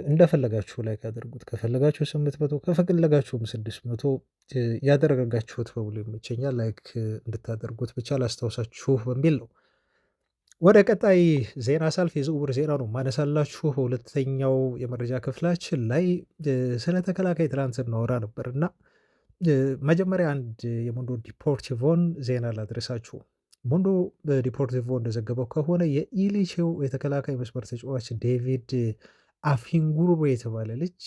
እንደፈለጋችሁ ላይክ አድርጉት። ከፈለጋችሁ 800 ከፈለጋችሁም 600 ያደረጋችሁት በሙሉ ይመቸኛል። ላይክ እንድታደርጉት ብቻ ላስታውሳችሁ በሚል ነው። ወደ ቀጣይ ዜና ሳልፍ የዝውውር ዜና ነው ማነሳላችሁ። በሁለተኛው የመረጃ ክፍላችን ላይ ስለ ተከላካይ ትናንት እናወራ ነበር እና መጀመሪያ አንድ የሞንዶ ዲፖርቲቮን ዜና ላድረሳችሁ። ሞንዶ ዲፖርቲቮ እንደዘገበው ከሆነ የኢሊቼው የተከላካይ መስመር ተጫዋች ዴቪድ አፊንጉርቦ የተባለ ልጅ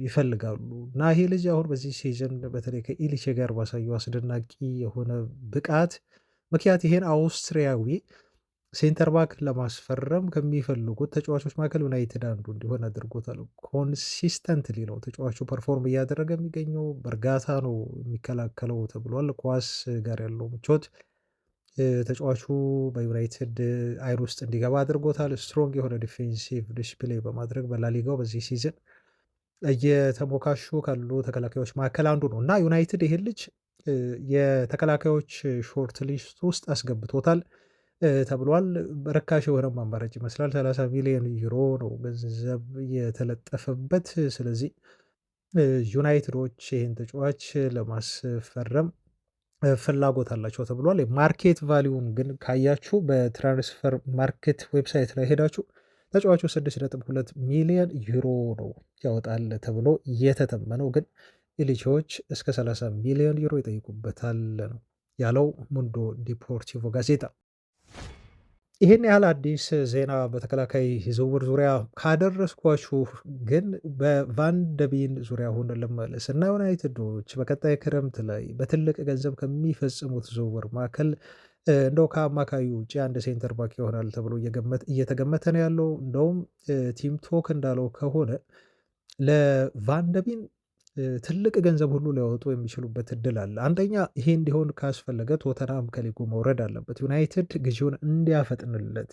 ይፈልጋሉ እና ይሄ ልጅ አሁን በዚህ ሲዝን በተለይ ከኢሊቼ ጋር ባሳየው አስደናቂ የሆነ ብቃት ምክንያት ይሄን አውስትሪያዊ ሴንተር ባክ ለማስፈረም ከሚፈልጉት ተጫዋቾች መካከል ዩናይትድ አንዱ እንዲሆን አድርጎታል። ኮንሲስተንትሊ ነው ተጫዋቹ ፐርፎርም እያደረገ የሚገኘው፣ በእርጋታ ነው የሚከላከለው ተብሏል። ኳስ ጋር ያለው ምቾት ተጫዋቹ በዩናይትድ አይን ውስጥ እንዲገባ አድርጎታል። ስትሮንግ የሆነ ዲፌንሲቭ ዲስፕሌይ በማድረግ በላሊጋው በዚህ ሲዝን እየተሞካሹ ካሉ ተከላካዮች መካከል አንዱ ነው እና ዩናይትድ ይህን ልጅ የተከላካዮች ሾርት ሊስት ውስጥ አስገብቶታል ተብሏል። ርካሽ የሆነም አማራጭ ይመስላል። 30 ሚሊዮን ዩሮ ነው ገንዘብ የተለጠፈበት። ስለዚህ ዩናይትዶች ይህን ተጫዋች ለማስፈረም ፍላጎት አላቸው ተብሏል። የማርኬት ቫሊዩን ግን ካያችሁ በትራንስፈር ማርኬት ዌብሳይት ላይ ሄዳችሁ ተጫዋቹ 6.2 ሚሊዮን ዩሮ ነው ያወጣል ተብሎ የተተመነው፣ ግን ኢሊቼዎች እስከ 30 ሚሊዮን ዩሮ ይጠይቁበታል ነው ያለው ሙንዶ ዲፖርቲቮ ጋዜጣ። ይህን ያህል አዲስ ዜና በተከላካይ ዝውውር ዙሪያ ካደረስኳችሁ ግን በቫንደቢን ዙሪያ አሁን ልመለስ እና ዩናይትዶች በቀጣይ ክረምት ላይ በትልቅ ገንዘብ ከሚፈጽሙት ዝውውር መካከል እንደው ከአማካዩ ውጭ አንድ ሴንተር ባክ ይሆናል ተብሎ እየተገመተ ነው ያለው። እንደውም ቲም ቶክ እንዳለው ከሆነ ለቫንደቢን ትልቅ ገንዘብ ሁሉ ሊያወጡ የሚችሉበት እድል አለ። አንደኛ ይሄ እንዲሆን ካስፈለገ ቶተናም ከሊጉ መውረድ አለበት ዩናይትድ ግዢውን እንዲያፈጥንለት።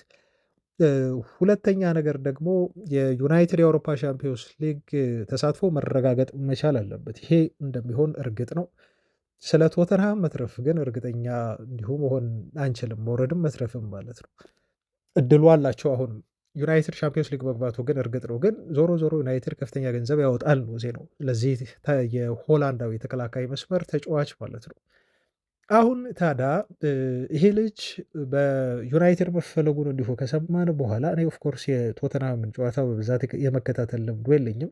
ሁለተኛ ነገር ደግሞ የዩናይትድ የአውሮፓ ሻምፒዮንስ ሊግ ተሳትፎ መረጋገጥ መቻል አለበት። ይሄ እንደሚሆን እርግጥ ነው። ስለ ቶተንሃም መትረፍ ግን እርግጠኛ እንዲሁ መሆን አንችልም። መውረድም መትረፍም ማለት ነው። እድሉ አላቸው አሁንም። ዩናይትድ ሻምፒዮንስ ሊግ መግባቱ ግን እርግጥ ነው። ግን ዞሮ ዞሮ ዩናይትድ ከፍተኛ ገንዘብ ያወጣል ነው ዜናው። ለዚህ የሆላንዳዊ ተከላካይ መስመር ተጫዋች ማለት ነው። አሁን ታዲያ ይሄ ልጅ በዩናይትድ መፈለጉን እንዲሁ ከሰማን በኋላ እኔ ኦፍኮርስ የቶተንሃምን ጨዋታ በብዛት የመከታተል ልምዱ የለኝም።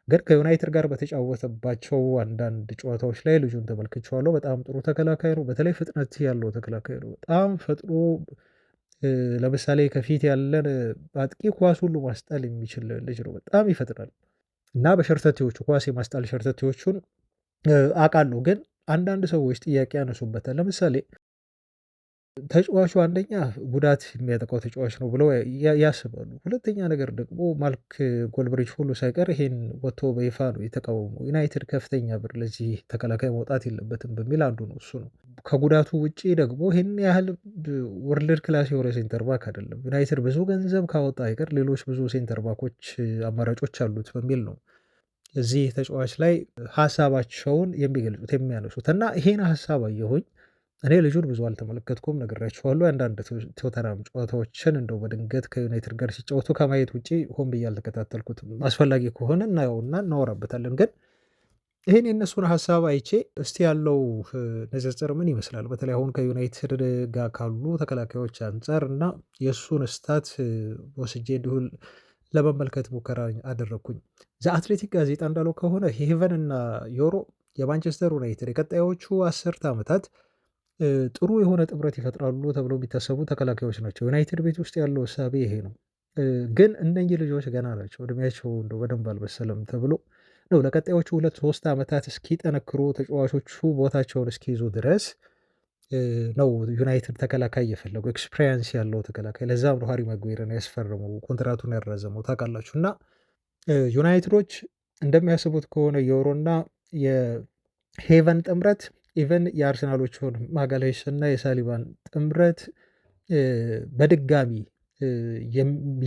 ግን ከዩናይትድ ጋር በተጫወተባቸው አንዳንድ ጨዋታዎች ላይ ልጁን ተመልክቼዋለሁ። በጣም ጥሩ ተከላካይ ነው። በተለይ ፍጥነት ያለው ተከላካይ ነው። በጣም ፈጥኖ ለምሳሌ ከፊት ያለን አጥቂ ኳስ ሁሉ ማስጣል የሚችል ልጅ ነው። በጣም ይፈጥናል እና በሸርተቴዎቹ ኳስ የማስጣል ሸርተቴዎቹን አውቃለሁ። ግን አንዳንድ ሰዎች ጥያቄ ያነሱበታል። ለምሳሌ ተጫዋቹ አንደኛ ጉዳት የሚያጠቃው ተጫዋች ነው ብለው ያስባሉ። ሁለተኛ ነገር ደግሞ ማልክ ጎልብሪች ሁሉ ሳይቀር ይሄን ወጥቶ በይፋ ነው የተቃወመው። ዩናይትድ ከፍተኛ ብር ለዚህ ተከላካይ መውጣት የለበትም በሚል አንዱ ነው እሱ ነው። ከጉዳቱ ውጪ ደግሞ ይህን ያህል ወርልድ ክላስ የሆነ ሴንተር ባክ አይደለም። ዩናይትድ ብዙ ገንዘብ ካወጣ አይቀር ሌሎች ብዙ ሴንተር ባኮች አማራጮች አሉት በሚል ነው እዚህ ተጫዋች ላይ ሀሳባቸውን የሚገልጹት የሚያነሱት እና ይሄን ሀሳብ አየሁኝ። እኔ ልጁን ብዙ አልተመለከትኩም ነግሬያችኋለሁ። አንዳንድ ቶተናም ጨዋታዎችን እንደው በድንገት ከዩናይትድ ጋር ሲጫወቱ ከማየት ውጪ ሆን ብዬ አልተከታተልኩትም። አስፈላጊ ከሆነ እናየውና እናወራበታለን። ግን ይሄን የእነሱን ሀሳብ አይቼ እስቲ ያለው ንጽጽር ምን ይመስላል፣ በተለይ አሁን ከዩናይትድ ጋር ካሉ ተከላካዮች አንጻር እና የእሱን ስታት ወስጄ እንዲሁ ለመመልከት ሙከራ አደረግኩኝ። ዘ አትሌቲክ ጋዜጣ እንዳለው ከሆነ ሄቨን እና ዮሮ የማንቸስተር ዩናይትድ የቀጣዮቹ 10 ዓመታት ጥሩ የሆነ ጥምረት ይፈጥራሉ ተብለው የሚታሰቡ ተከላካዮች ናቸው። ዩናይትድ ቤት ውስጥ ያለው እሳቤ ይሄ ነው። ግን እነኚህ ልጆች ገና ናቸው። እድሜያቸው እንደው በደንብ አልበሰለም ተብሎ ነው ለቀጣዮቹ 2-3 ዓመታት እስኪጠነክሩ ተጫዋቾቹ ቦታቸውን እስኪይዙ ድረስ ነው ዩናይትድ ተከላካይ እየፈለጉ ኤክስፔሪንስ ያለው ተከላካይ። ለዛም ነው ሃሪ ማጓየርን ያስፈረመው ኮንትራቱን ያራዘመው ታውቃላችሁ። እና ዩናይትዶች እንደሚያስቡት ከሆነ የዩሮና የሄቨን ጥምረት ኢቨን የአርሰናሎቹን ማጋሌሽ እና የሳሊባን ጥምረት በድጋሚ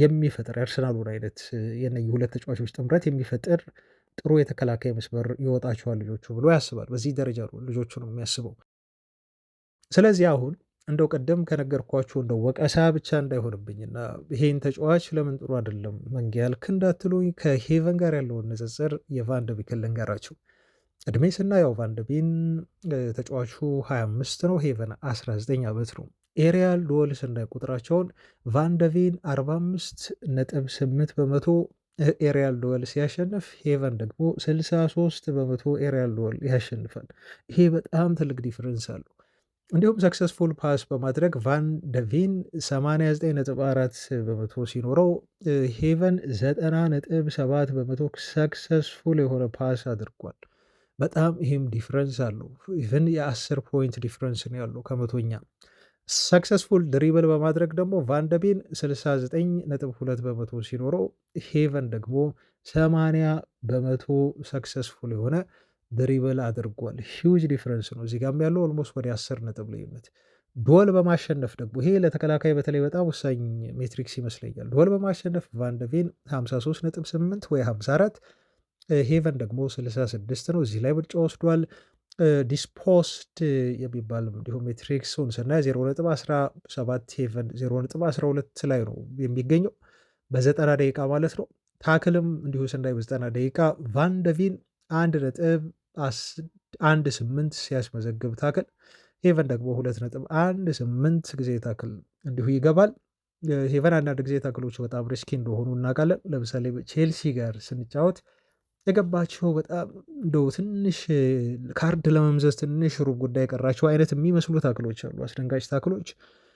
የሚፈጥር የአርሰናሉን አይነት የነዚህ ሁለት ተጫዋቾች ጥምረት የሚፈጥር ጥሩ የተከላካይ መስመር ይወጣቸዋል ልጆቹ ብሎ ያስባል። በዚህ ደረጃ ነው ልጆቹ ነው የሚያስበው። ስለዚህ አሁን እንደው ቀደም ከነገርኳችሁ እንደው ወቀሳ ብቻ እንዳይሆንብኝና ይሄን ተጫዋች ለምን ጥሩ አይደለም መንጌ ያልክ እንዳትሉኝ ከሄቨን ጋር ያለውን ንጽጽር የቫን ደ ቢክን ልንገራችሁ። እድሜ ስናየው ቫንደቢን ተጫዋቹ 25 ነው። ሄቨን 19 ዓመት ነው። ኤሪያል ዱወል ስናይ ቁጥራቸውን ቫንደቪን 45.8 በመቶ ኤሪያል ዱወል ሲያሸንፍ ሄቨን ደግሞ 63 በመቶ ኤሪያል ዱወል ያሸንፋል። ይሄ በጣም ትልቅ ዲፍረንስ አለው። እንዲሁም ሰክሰስፉል ፓስ በማድረግ ቫንደቪን 89.4 በመቶ ሲኖረው ሄቨን 90.7 በመቶ ሰክሰስፉል የሆነ ፓስ አድርጓል። በጣም ይህም ዲፍረንስ አለው። ኢቨን የ10 ፖይንት ዲፍረንስ ነው ያለው ከመቶኛ። ሰክሰስፉል ድሪብል በማድረግ ደግሞ ቫንደቤን 69.2 በመቶ ሲኖረው ሄቨን ደግሞ 80 በመቶ ሰክሰስፉል የሆነ ድሪብል አድርጓል። ሂውጅ ዲፍረንስ ነው እዚህ ጋም ያለው ኦልሞስት ወደ 10 ነጥብ ልዩነት። ዶል በማሸነፍ ደግሞ ይሄ ለተከላካይ በተለይ በጣም ወሳኝ ሜትሪክስ ይመስለኛል። ዶል በማሸነፍ ቫንደቬን 53.8 ወይ 54፣ ሄቨን ደግሞ 66 ነው። እዚህ ላይ ብልጫ ወስዷል። ዲስፖስድ የሚባል እንዲሁም ሜትሪክሱን ስናይ 0.17 ሄቨን 0.12 ላይ ነው የሚገኘው በ90 ደቂቃ ማለት ነው። ታክልም እንዲሁ ስናይ በ90 ደቂቃ ቫንደቪን 1.18 ሲያስመዘግብ ታክል፣ ሄቨን ደግሞ 2.18 ጊዜ ታክል እንዲሁ ይገባል። ሄቨን አንዳንድ ጊዜ ታክሎቹ በጣም ሪስኪ እንደሆኑ እናውቃለን። ለምሳሌ ቼልሲ ጋር ስንጫወት የገባቸው በጣም እንደው ትንሽ ካርድ ለመምዘዝ ትንሽ ሩብ ጉዳይ የቀራቸው አይነት የሚመስሉ ታክሎች አሉ፣ አስደንጋጭ ታክሎች።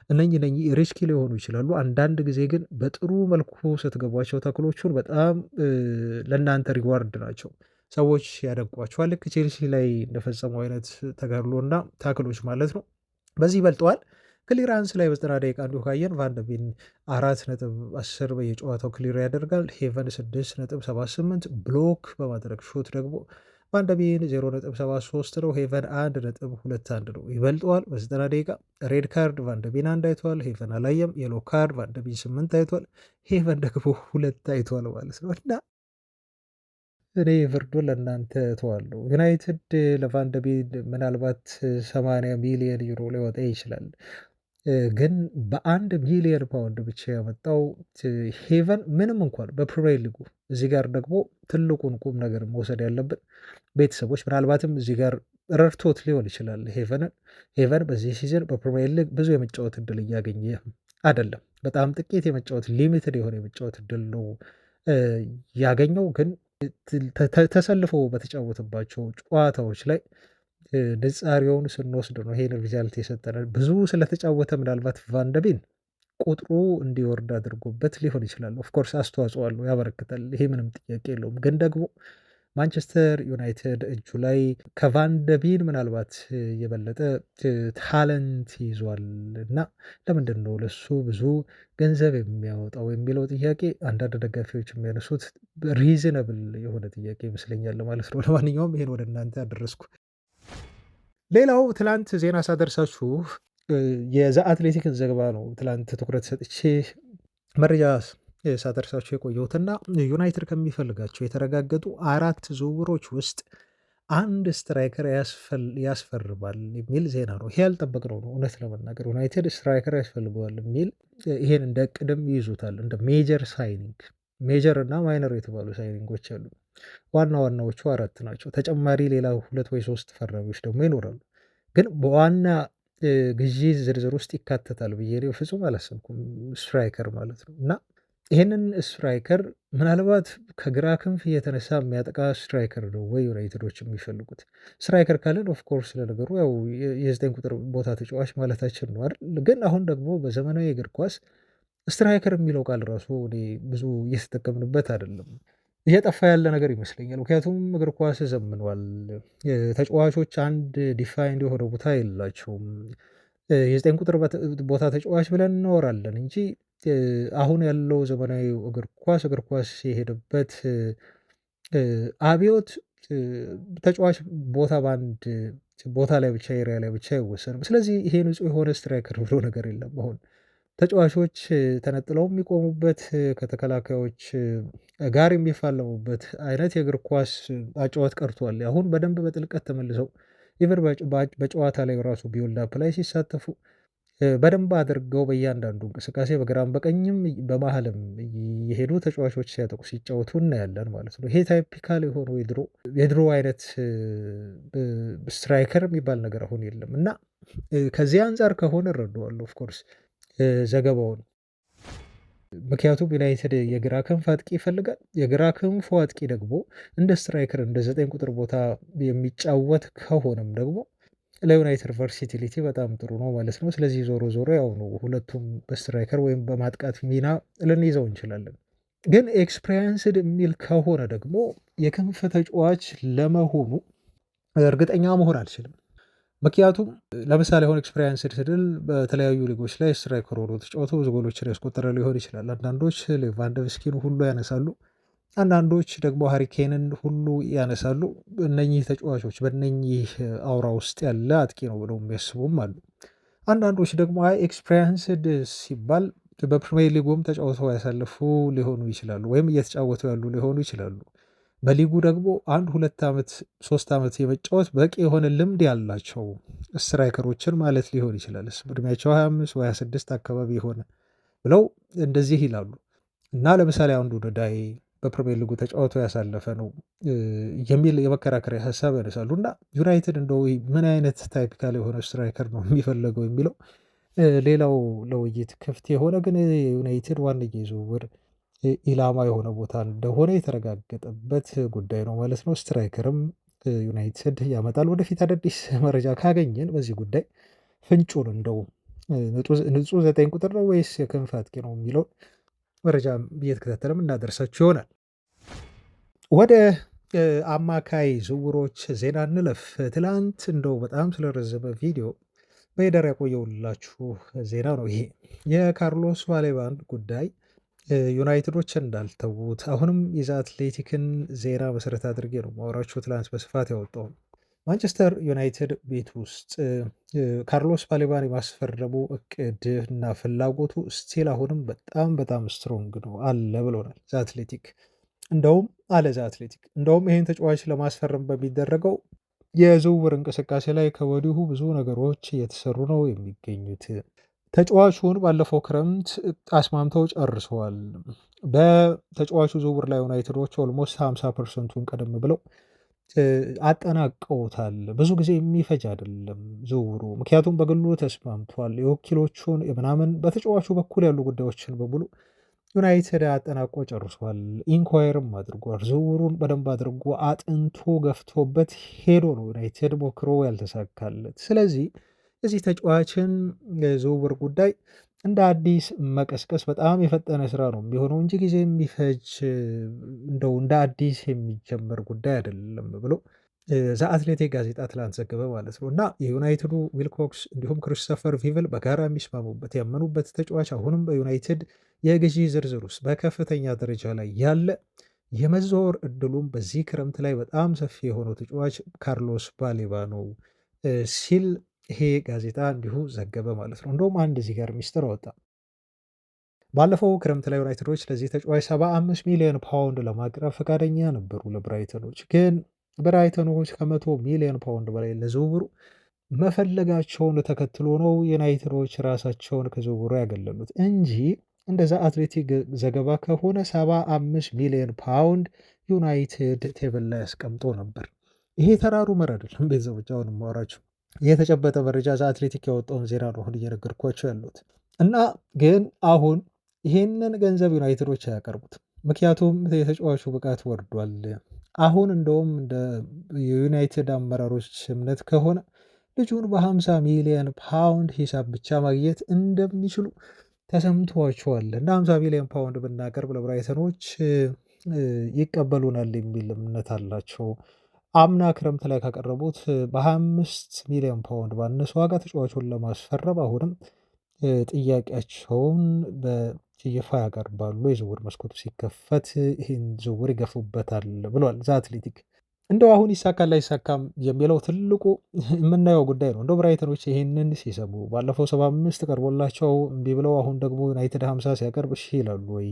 እነኚህ ሪስኪ ሊሆኑ ይችላሉ። አንዳንድ ጊዜ ግን በጥሩ መልኩ ስትገቧቸው ታክሎቹን በጣም ለእናንተ ሪዋርድ ናቸው፣ ሰዎች ያደንቋቸዋል። ልክ ቼልሲ ላይ እንደፈጸመው አይነት ተጋድሎና ታክሎች ማለት ነው። በዚህ ይበልጠዋል። ክሊራንስ ላይ በ90 ደቂቃ እንዲሁ ካየን ቫንደቢን 4.10 በየጨዋታው ክሊር ያደርጋል። ሄቨን 6.78፣ ብሎክ በማድረግ ሾት ደግሞ ቫንደቢን 0.73 ነው። ሄቨን 1.21 ነው፣ ይበልጠዋል በ90 ደቂቃ። ሬድ ካርድ ቫንደቢን 1 አይቷል፣ ሄቨን አላየም። የሎ ካርድ ቫንደቢን 8 አይቷል፣ ሄቨን ደግሞ 2 አይቷል ማለት ነው። እና እኔ ፍርዱን ለእናንተ እተዋለሁ። ዩናይትድ ለቫንደቢን ምናልባት 80 ሚሊዮን ዩሮ ሊወጣ ይችላል። ግን በ1 ሚሊዮን ፓውንድ ብቻ ያመጣው ሄቨን ምንም እንኳን በፕሪሚየር ሊጉ እዚህ ጋር ደግሞ ትልቁን ቁም ነገር መውሰድ ያለብን ቤተሰቦች ምናልባትም እዚህ ጋር ረድቶት ሊሆን ይችላል። ሄቨን በዚህ ሲዝን በፕሪሚየር ሊግ ብዙ የመጫወት እድል እያገኘ አይደለም። በጣም ጥቂት የመጫወት ሊሚትድ የሆነ የመጫወት እድል ነው ያገኘው። ግን ተሰልፎ በተጫወተባቸው ጨዋታዎች ላይ ንጻሬውን ስንወስድ ነው ይሄን ሪዛልት የሰጠን። ብዙ ስለተጫወተ ምናልባት ቫንደቢን ቁጥሩ እንዲወርድ አድርጎበት ሊሆን ይችላል። ኦፍኮርስ አስተዋጽኦ አለው፣ ያበረክታል። ይሄ ምንም ጥያቄ የለውም። ግን ደግሞ ማንቸስተር ዩናይትድ እጁ ላይ ከቫንደቢን ምናልባት የበለጠ ታለንት ይዟል እና ለምንድን ነው ለሱ ብዙ ገንዘብ የሚያወጣው የሚለው ጥያቄ አንዳንድ ደጋፊዎች የሚያነሱት ሪዝነብል የሆነ ጥያቄ ይመስለኛል ማለት ነው። ለማንኛውም ይሄን ወደ እናንተ አደረስኩ። ሌላው ትላንት ዜና ሳደርሳችሁ የዘ አትሌቲክን ዘገባ ነው ትላንት ትኩረት ሰጥቼ መረጃ ሳደርሳችሁ የቆየሁትና ዩናይትድ ከሚፈልጋቸው የተረጋገጡ 4 ዝውውሮች ውስጥ አንድ ስትራይከር ያስፈርማል የሚል ዜና ነው። ይሄ ያልጠበቅነው ነው። እውነት ለመናገር ዩናይትድ ስትራይከር ያስፈልገዋል የሚል ይሄን እንደ ቅድም ይይዙታል። እንደ ሜጀር ሳይኒንግ፣ ሜጀር እና ማይነር የተባሉ ሳይኒንጎች አሉ። ዋና ዋናዎቹ 4 ናቸው። ተጨማሪ ሌላ 2 ወይ 3 ፈራሚዎች ደግሞ ይኖራሉ። ግን በዋና ግዢ ዝርዝር ውስጥ ይካተታል ብዬ ፍጹም አላሰብኩም ስትራይከር ማለት ነው። እና ይህንን ስትራይከር ምናልባት ከግራ ክንፍ እየተነሳ የሚያጠቃ ስትራይከር ነው ወይ ዩናይትዶች የሚፈልጉት? ስትራይከር ካለን ኦፍኮርስ ለነገሩ ያው የ9 ቁጥር ቦታ ተጫዋች ማለታችን ነው አይደል? ግን አሁን ደግሞ በዘመናዊ እግር ኳስ ስትራይከር የሚለው ቃል ራሱ እኔ ብዙ እየተጠቀምንበት አይደለም። እየጠፋ ያለ ነገር ይመስለኛል። ምክንያቱም እግር ኳስ ዘምኗል። ተጫዋቾች አንድ ዲፋይንድ የሆነ ቦታ የላቸውም። የ9 ቁጥር ቦታ ተጫዋች ብለን እናወራለን እንጂ አሁን ያለው ዘመናዊ እግር ኳስ የሄደበት አብዮት ተጫዋች ቦታ በአንድ ቦታ ላይ ብቻ ኤሪያ ላይ ብቻ አይወሰንም። ስለዚህ ይሄ ንጹህ የሆነ ስትራይከር ብሎ ነገር የለም። አሁን ተጫዋቾች ተነጥለው የሚቆሙበት ከተከላካዮች ጋር የሚፋለሙበት አይነት የእግር ኳስ አጨዋወት ቀርቷል። አሁን በደንብ በጥልቀት ተመልሰው ኢቨን በጨዋታ ላይ ራሱ ቢውልድ አፕ ላይ ሲሳተፉ በደንብ አድርገው በእያንዳንዱ እንቅስቃሴ በግራም በቀኝም በመሀልም የሄዱ ተጫዋቾች ሲያጠቁ ሲጫወቱ እናያለን ማለት ነው። ይሄ ታይፒካል የሆነው የድሮ አይነት ስትራይከር የሚባል ነገር አሁን የለም እና ከዚህ አንጻር ከሆነ እረዳዋለሁ ኦፍኮርስ ዘገባውን። ምክንያቱም ዩናይትድ የግራ ክንፍ አጥቂ ይፈልጋል። የግራ ክንፉ አጥቂ ደግሞ እንደ ስትራይከር እንደ 9 ቁጥር ቦታ የሚጫወት ከሆነም ደግሞ ለዩናይትድ ቨርሲቲሊቲ በጣም ጥሩ ነው ማለት ነው። ስለዚህ ዞሮ ዞሮ ያው ነው ሁለቱም በስትራይከር ወይም በማጥቃት ሚና ልንይዘው እንችላለን። ግን ኤክስፔሪንስድ የሚል ከሆነ ደግሞ የክንፍ ተጫዋች ለመሆኑ እርግጠኛ መሆን አልችልም። ምክንያቱም ለምሳሌ አሁን ኤክስፔሪንስ ስድል በተለያዩ ሊጎች ላይ ስትራይከር ሆኖ ተጫውቶ ብዙ ጎሎችን ያስቆጠረ ሊሆን ይችላል። አንዳንዶች ሌቫንዶቭስኪን ሁሉ ያነሳሉ፣ አንዳንዶች ደግሞ ሃሪኬንን ሁሉ ያነሳሉ። እነኚህ ተጫዋቾች በእነኚህ አውራ ውስጥ ያለ አጥቂ ነው ብለው የሚያስቡም አሉ። አንዳንዶች ደግሞ ኤክስፔሪንስድ ሲባል በፕሪሚየር ሊጉም ተጫውተው ያሳለፉ ሊሆኑ ይችላሉ፣ ወይም እየተጫወቱ ያሉ ሊሆኑ ይችላሉ። በሊጉ ደግሞ 1-2 ዓመት 3 ዓመት የመጫወት በቂ የሆነ ልምድ ያላቸው ስትራይከሮችን ማለት ሊሆን ይችላል። እድሜያቸው 25 ወይ 26 አካባቢ የሆነ ብለው እንደዚህ ይላሉ። እና ለምሳሌ አንዱ ዳይ በፕሪሚየር ሊጉ ተጫውቶ ያሳለፈ ነው የሚል የመከራከሪያ ሀሳብ ያነሳሉ። እና ዩናይትድ እንደው ምን አይነት ታይፒካል የሆነ ስትራይከር ነው የሚፈለገው የሚለው ሌላው ለውይይት ክፍት የሆነ ግን የዩናይትድ ዋነኛ ዝውውር ኢላማ የሆነ ቦታ እንደሆነ የተረጋገጠበት ጉዳይ ነው ማለት ነው። ስትራይከርም ዩናይትድ ያመጣል። ወደፊት አዳዲስ መረጃ ካገኘን በዚህ ጉዳይ ፍንጩን እንደው ንጹህ 9 ቁጥር ነው ወይስ የክንፍ አጥቂ ነው የሚለውን መረጃ እየተከታተለም እናደርሳችሁ ይሆናል። ወደ አማካይ ዝውውሮች ዜና እንለፍ። ትላንት እንደው በጣም ስለረዘመ ቪዲዮ በሄደር ያቆየውላችሁ ዜና ነው ይሄ የካርሎስ ባሌባን ጉዳይ ዩናይትዶች እንዳልተዉት አሁንም የዛ አትሌቲክን ዜና መሰረት አድርጌ ነው ማወራችሁ። ትላንት በስፋት ያወጣው ማንቸስተር ዩናይትድ ቤት ውስጥ ካርሎስ ባሌባን የማስፈረሙ እቅድ እና ፍላጎቱ ስቲል አሁንም በጣም ስትሮንግ ነው አለ ብሎናል ዛ አትሌቲክ። እንደውም አለ ዘ አትሌቲክ እንደውም ይህን ተጫዋች ለማስፈረም በሚደረገው የዝውውር እንቅስቃሴ ላይ ከወዲሁ ብዙ ነገሮች እየተሰሩ ነው የሚገኙት። ተጫዋቹን ባለፈው ክረምት አስማምተው ጨርሰዋል። በተጫዋቹ ዝውውር ላይ ዩናይትዶች ኦልሞስት 50%ን ቀደም ብለው አጠናቀውታል። ብዙ ጊዜ የሚፈጅ አይደለም ዝውውሩ፣ ምክንያቱም በግሉ ተስማምቷል። የወኪሎቹን ምናምን በተጫዋቹ በኩል ያሉ ጉዳዮችን በሙሉ ዩናይትድ አጠናቆ ጨርሷል። ኢንኳየርም አድርጓል። ዝውውሩን በደንብ አድርጎ አጥንቶ ገፍቶበት ሄዶ ነው ዩናይትድ ሞክሮ ያልተሳካለት። ስለዚህ እዚህ ተጫዋችን የዝውውር ጉዳይ እንደ አዲስ መቀስቀስ በጣም የፈጠነ ስራ ነው የሚሆነው እንጂ ጊዜ የሚፈጅ እንደው እንደ አዲስ የሚጀመር ጉዳይ አይደለም ብሎ ዘ አትሌቲክ ጋዜጣ ትላንት ዘገበ ማለት ነው። እና የዩናይትዱ ዊልኮክስ እንዲሁም ክሪስቶፈር ቪቭል በጋራ የሚስማሙበት ያመኑበት ተጫዋች አሁንም በዩናይትድ የግዢ ዝርዝር ውስጥ በከፍተኛ ደረጃ ላይ ያለ የመዘዋወር እድሉም በዚህ ክረምት ላይ በጣም ሰፊ የሆነው ተጫዋች ካርሎስ ባሌባ ነው ሲል ይሄ ጋዜጣ እንዲሁ ዘገበ ማለት ነው። እንደውም አንድ እዚህ ጋር ሚስጥር ወጣ። ባለፈው ክረምት ላይ ዩናይትዶች ለዚህ ተጫዋች 75 ሚሊዮን ፓውንድ ለማቅረብ ፈቃደኛ ነበሩ ለብራይተኖች። ግን ብራይተኖች ከ100 ሚሊዮን ፓውንድ በላይ ለዝውውሩ መፈለጋቸውን ተከትሎ ነው ዩናይትዶች ራሳቸውን ከዝውውሩ ያገለሉት እንጂ እንደዛ አትሌቲክ ዘገባ ከሆነ 75 ሚሊዮን ፓውንድ ዩናይትድ ቴብል ላይ ያስቀምጦ ነበር። ይሄ ተራሩ መር አይደለም ቤተሰቦች፣ አሁን ማወራችሁ የተጨበጠ መረጃ ዘ አትሌቲክ ያወጣውን ዜና ነው አሁን እየነገርኳቸው ያሉት። እና ግን አሁን ይሄንን ገንዘብ ዩናይትዶች አያቀርቡትም፣ ምክንያቱም የተጫዋቹ ብቃት ወርዷል። አሁን እንደውም እንደ የዩናይትድ አመራሮች እምነት ከሆነ ልጁን በ50 ሚሊዮን ፓውንድ ሂሳብ ብቻ ማግኘት እንደሚችሉ ተሰምቷቸዋል። እና 50 ሚሊዮን ፓውንድ ብናቀርብ ለብራይተኖች ይቀበሉናል የሚል እምነት አላቸው። አምና ክረምት ላይ ካቀረቡት በ25 ሚሊዮን ፓውንድ ባነሰ ዋጋ ተጫዋቹን ለማስፈረም አሁንም ጥያቄያቸውን በይፋ ያቀርባሉ። የዝውውር መስኮቱ ሲከፈት ይህን ዝውውር ይገፉበታል ብሏል ዘ አትሌቲክ። እንደው አሁን ይሳካል ላይሳካም የሚለው ትልቁ የምናየው ጉዳይ ነው። እንደው ብራይተኖች ይህንን ሲሰሙ ባለፈው 75 ቀርቦላቸው እምቢ ብለው አሁን ደግሞ ዩናይትድ 50 ሲያቀርብ እሺ ይላሉ ወይ?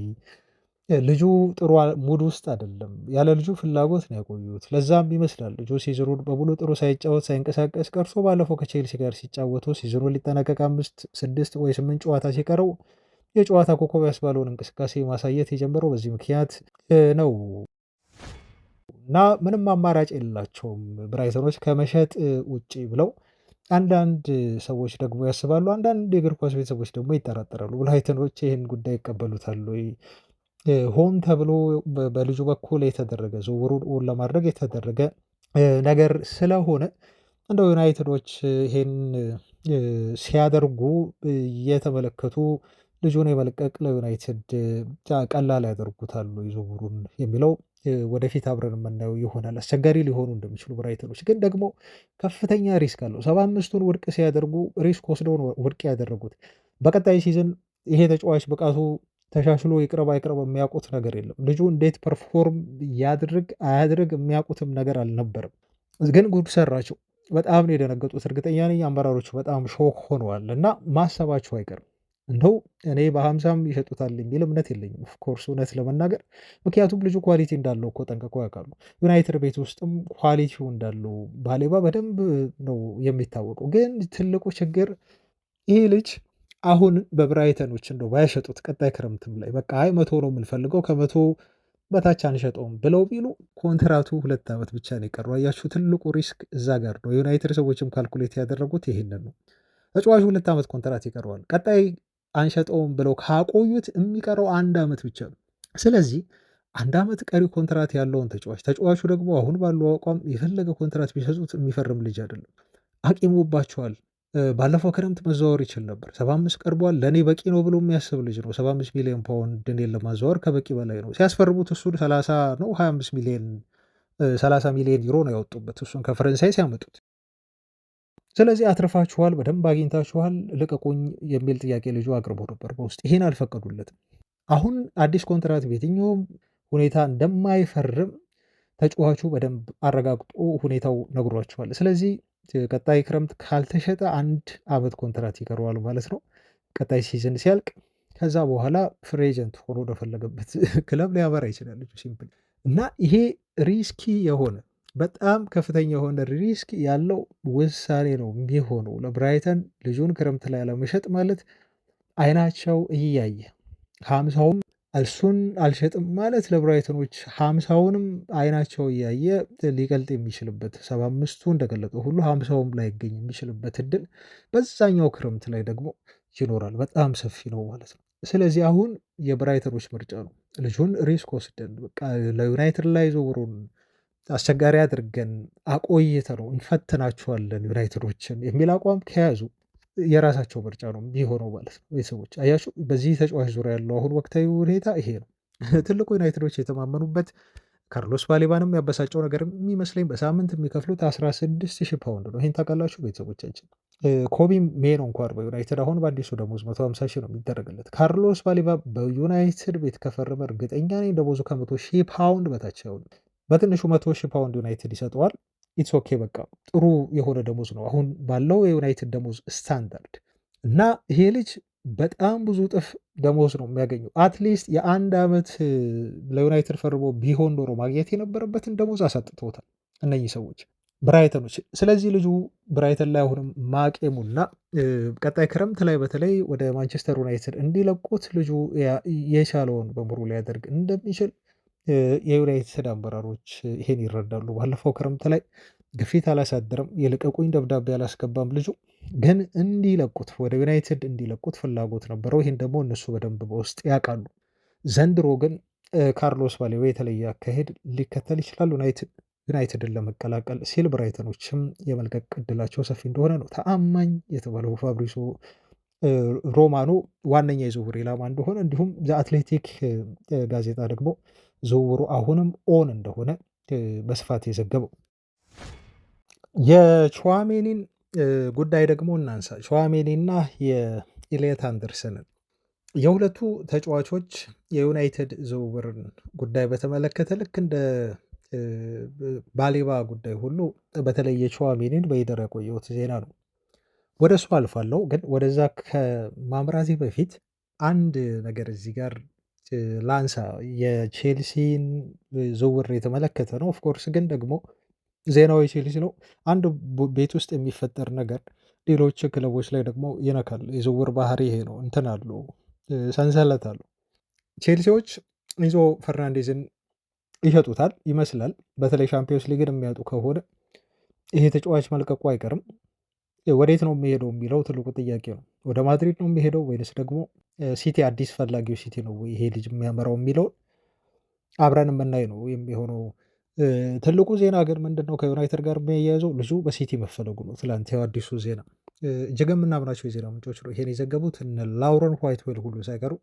ልጁ ጥሩ ሙድ ውስጥ አይደለም። ያለ ልጁ ፍላጎት ነው ያቆዩት። ለዛም ይመስላል ልጁ ሲዝኑን በሙሉ ጥሩ ሳይጫወት ሳይንቀሳቀስ ቀርሶ ባለፈው ከቼልሲ ጋር ሲጫወቱ ሲዝኑ ሊጠናቀቅ 5 6 ወይ 8 ጨዋታ ሲቀረው የጨዋታ ኮከብ ያስባለውን እንቅስቃሴ ማሳየት የጀመረው በዚህ ምክንያት ነው። እና ምንም አማራጭ የላቸውም ብራይተኖች ከመሸጥ ውጪ ብለው አንዳንድ ሰዎች ደግሞ ያስባሉ። አንዳንድ የእግር ኳስ ቤተሰቦች ደግሞ ይጠራጠራሉ። ብራይተኖች ይህን ጉዳይ ይቀበሉታል ወይ? ሆን ተብሎ በልጁ በኩል የተደረገ ዝውውሩን ለማድረግ የተደረገ ነገር ስለሆነ እንደው ዩናይትዶች ይሄን ሲያደርጉ እየተመለከቱ ልጁን የመልቀቅ ለዩናይትድ ቀላል ያደርጉታሉ ዝውውሩን የሚለው ወደፊት አብረን የምናየው ይሆናል። አስቸጋሪ ሊሆኑ እንደሚችሉ ብራይተኖች ግን ደግሞ ከፍተኛ ሪስክ አለው። 75ቱን ውድቅ ሲያደርጉ ሪስክ ወስደው ውድቅ ያደረጉት። በቀጣይ ሲዝን ይሄ ተጫዋች ብቃቱ ተሻሽሎ ይቅረብ አይቅረብ የሚያውቁት ነገር የለም። ልጁ እንዴት ፐርፎርም ያድርግ አያድርግ የሚያውቁትም ነገር አልነበርም። ግን ጉድ ሰራቸው። በጣም ነው የደነገጡት። እርግጠኛ ነኝ አመራሮቹ በጣም ሾክ ሆነዋል እና ማሰባቸው አይቀርም። እንደው እኔ በ50ም ይሸጡታል የሚል እምነት የለኝም ኦፍኮርስ እውነት ለመናገር ምክንያቱም ልጁ ኳሊቲ እንዳለው እኮ ጠንቅቀው ያውቃሉ። ዩናይትድ ቤት ውስጥም ኳሊቲው እንዳለው ባሌባ በደንብ ነው የሚታወቀው። ግን ትልቁ ችግር ይሄ ልጅ አሁን በብራይተኖች እንደው ባያሸጡት ቀጣይ ክረምትም ላይ በቃ አይ 100 ነው የምንፈልገው ከ100 በታች አንሸጠውም ብለው ቢሉ ኮንትራቱ 2 ዓመት ብቻ ነው የቀረው። አያችሁ ትልቁ ሪስክ እዛ ጋር ነው። የዩናይትድ ሰዎችም ካልኩሌት ያደረጉት ይሄንን ነው። ተጫዋቹ 2 ዓመት ኮንትራት ይቀረዋል። ቀጣይ አንሸጠውም ብለው ካቆዩት የሚቀረው 1 ዓመት ብቻ ነው። ስለዚህ 1 ዓመት ቀሪ ኮንትራት ያለውን ተጫዋቹ ደግሞ አሁን ባለው አቋም የፈለገ ኮንትራት ቢሰጡት የሚፈርም ልጅ አይደለም። አቂሙባቸዋል። ባለፈው ክረምት መዘዋወር ይችል ነበር። 75 ቀርቧል ለእኔ በቂ ነው ብሎ የሚያስብ ልጅ ነው። 75 ሚሊዮን ፓውንድ እኔን ለማዘዋወር ከበቂ በላይ ነው። ሲያስፈርሙት እሱን 30 ነው 25 ሚሊዮን 30 ሚሊዮን ዩሮ ነው ያወጡበት እሱን ከፈረንሳይ ሲያመጡት። ስለዚህ አትርፋችኋል፣ በደንብ አግኝታችኋል፣ ልቀቁኝ የሚል ጥያቄ ልጁ አቅርቦ ነበር በውስጥ። ይሄን አልፈቀዱለትም። አሁን አዲስ ኮንትራት በየትኛውም ሁኔታ እንደማይፈርም ተጫዋቹ በደንብ አረጋግጦ ሁኔታው ነግሯቸዋል። ስለዚህ ቀጣይ ክረምት ካልተሸጠ 1 ዓመት ኮንትራት ይቀረዋል ማለት ነው። ቀጣይ ሲዝን ሲያልቅ ከዛ በኋላ ፍሪ ኤጀንት ሆኖ ወደፈለገበት ክለብ ሊያመራ ይችላል። ሲምፕል እና ይሄ ሪስኪ የሆነ በጣም ከፍተኛ የሆነ ሪስክ ያለው ውሳኔ ነው የሚሆነው ለብራይተን ልጁን ክረምት ላይ አለመሸጥ ማለት አይናቸው እያየ 50ውም እሱን አልሸጥም ማለት ለብራይተኖች 50ውንም አይናቸው እያየ ሊቀልጥ የሚችልበት 75ቱ እንደገለጠው ሁሉ 50ውም ላይገኝ የሚችልበት እድል በዛኛው ክረምት ላይ ደግሞ ይኖራል። በጣም ሰፊ ነው ማለት ነው። ስለዚህ አሁን የብራይተኖች ምርጫ ነው። ልጁን ሪስክ ወስደን በቃ ለዩናይትድ ላይ ዝውውሩን አስቸጋሪ አድርገን አቆይተነው እንፈትናቸዋለን ዩናይትዶችን የሚል አቋም ከያዙ የራሳቸው ምርጫ ነው የሚሆነው ማለት ነው። ቤተሰቦች አያችሁ፣ በዚህ ተጫዋች ዙሪያ ያለው አሁን ወቅታዊ ሁኔታ ይሄ ነው። ትልቁ ዩናይትዶች የተማመኑበት ካርሎስ ባሌባንም ያበሳጨው ነገር የሚመስለኝ በሳምንት የሚከፍሉት 16,000 ፓውንድ ነው። ይህን ታውቃላችሁ ቤተሰቦቻችን። ኮቢ ሜኖ እንኳን በዩናይትድ አሁን በአዲሱ ደሞዝ 150 ሺህ ነው የሚደረግለት። ካርሎስ ባሌባ በዩናይትድ ቤት ከፈረመ እርግጠኛ ነኝ ደሞዙ ከ100,000 ፓውንድ በታች አይሆንም። በትንሹ 100,000 ፓውንድ ዩናይትድ ይሰጠዋል። ኢትስ ኦኬ በቃ ጥሩ የሆነ ደሞዝ ነው አሁን ባለው የዩናይትድ ደሞዝ ስታንዳርድ እና ይሄ ልጅ በጣም ብዙ እጥፍ ደሞዝ ነው የሚያገኘው። አትሊስት የአንድ ዓመት ለዩናይትድ ፈርሞ ቢሆን ኖሮ ማግኘት የነበረበትን ደሞዝ አሳጥተውታል እነኚህ ሰዎች ብራይተኖች። ስለዚህ ልጁ ብራይተን ላይ አሁንም ማቄሙና ቀጣይ ክረምት ላይ በተለይ ወደ ማንቸስተር ዩናይትድ እንዲለቁት ልጁ የቻለውን በሙሉ ሊያደርግ እንደሚችል የዩናይትድ አመራሮች ይሄን ይረዳሉ። ባለፈው ክረምት ላይ ግፊት አላሳደረም፣ የልቀቁኝ ደብዳቤ አላስገባም። ልጁ ግን እንዲለቁት ወደ ዩናይትድ እንዲለቁት ፍላጎት ነበረው። ይህን ደግሞ እነሱ በደንብ በውስጥ ያውቃሉ። ዘንድሮ ግን ካርሎስ ባሌባ የተለየ አካሄድ ሊከተል ይችላል ዩናይትድን ለመቀላቀል ሲል ብራይተኖችም የመልቀቅ እድላቸው ሰፊ እንደሆነ ነው ተአማኝ የተባለው ፋብሪሶ ሮማኖ ዋነኛ የዝውውር ኢላማ እንደሆነ እንዲሁም ዘአትሌቲክ ጋዜጣ ደግሞ ዝውውሩ አሁንም ኦን እንደሆነ በስፋት የዘገበው። የቹዋሜኒን ጉዳይ ደግሞ እናንሳ። ቹዋሜኒና የኢሊየት አንደርሰንን የሁለቱ ተጫዋቾች የዩናይትድ ዝውውርን ጉዳይ በተመለከተ ልክ እንደ ባሌባ ጉዳይ ሁሉ በተለይ የቹዋሜኒን በይደር ያቆየሁት ዜና ነው። ወደ እሱ አልፋለሁ፣ ግን ወደዛ ከማምራቴ በፊት አንድ ነገር እዚህ ጋር ላንሳ። የቼልሲን ዝውውር የተመለከተ ነው ኦፍኮርስ፣ ግን ደግሞ ዜናው የቼልሲ ነው። አንድ ቤት ውስጥ የሚፈጠር ነገር ሌሎች ክለቦች ላይ ደግሞ ይነካል። የዝውውር ባህሪ ይሄ ነው። እንትን አሉ፣ ሰንሰለት አሉ። ቼልሲዎች ኢንዞ ፈርናንዴዝን ይሸጡታል ይመስላል። በተለይ ሻምፒዮንስ ሊግን የሚያጡ ከሆነ ይሄ ተጫዋች መልቀቁ አይቀርም። ወዴት ነው የሚሄደው የሚለው ትልቁ ጥያቄ ነው። ወደ ማድሪድ ነው የሚሄደው ወይስ ደግሞ ሲቲ አዲስ ፈላጊው ሲቲ ነው ይሄ ልጅ የሚያመራው የሚለውን አብረን የምናይ ነው የሚሆነው። ትልቁ ዜና ግን ምንድን ነው ከዩናይትድ ጋር የሚያያዘው ልጁ በሲቲ መፈለጉ ነው። ትላንት ያው አዲሱ ዜና እጅግ የምናምናቸው የዜና ምንጮች ነው ይሄን የዘገቡት። እነ ላውረን ዋይትዌል ሁሉ ሳይቀሩ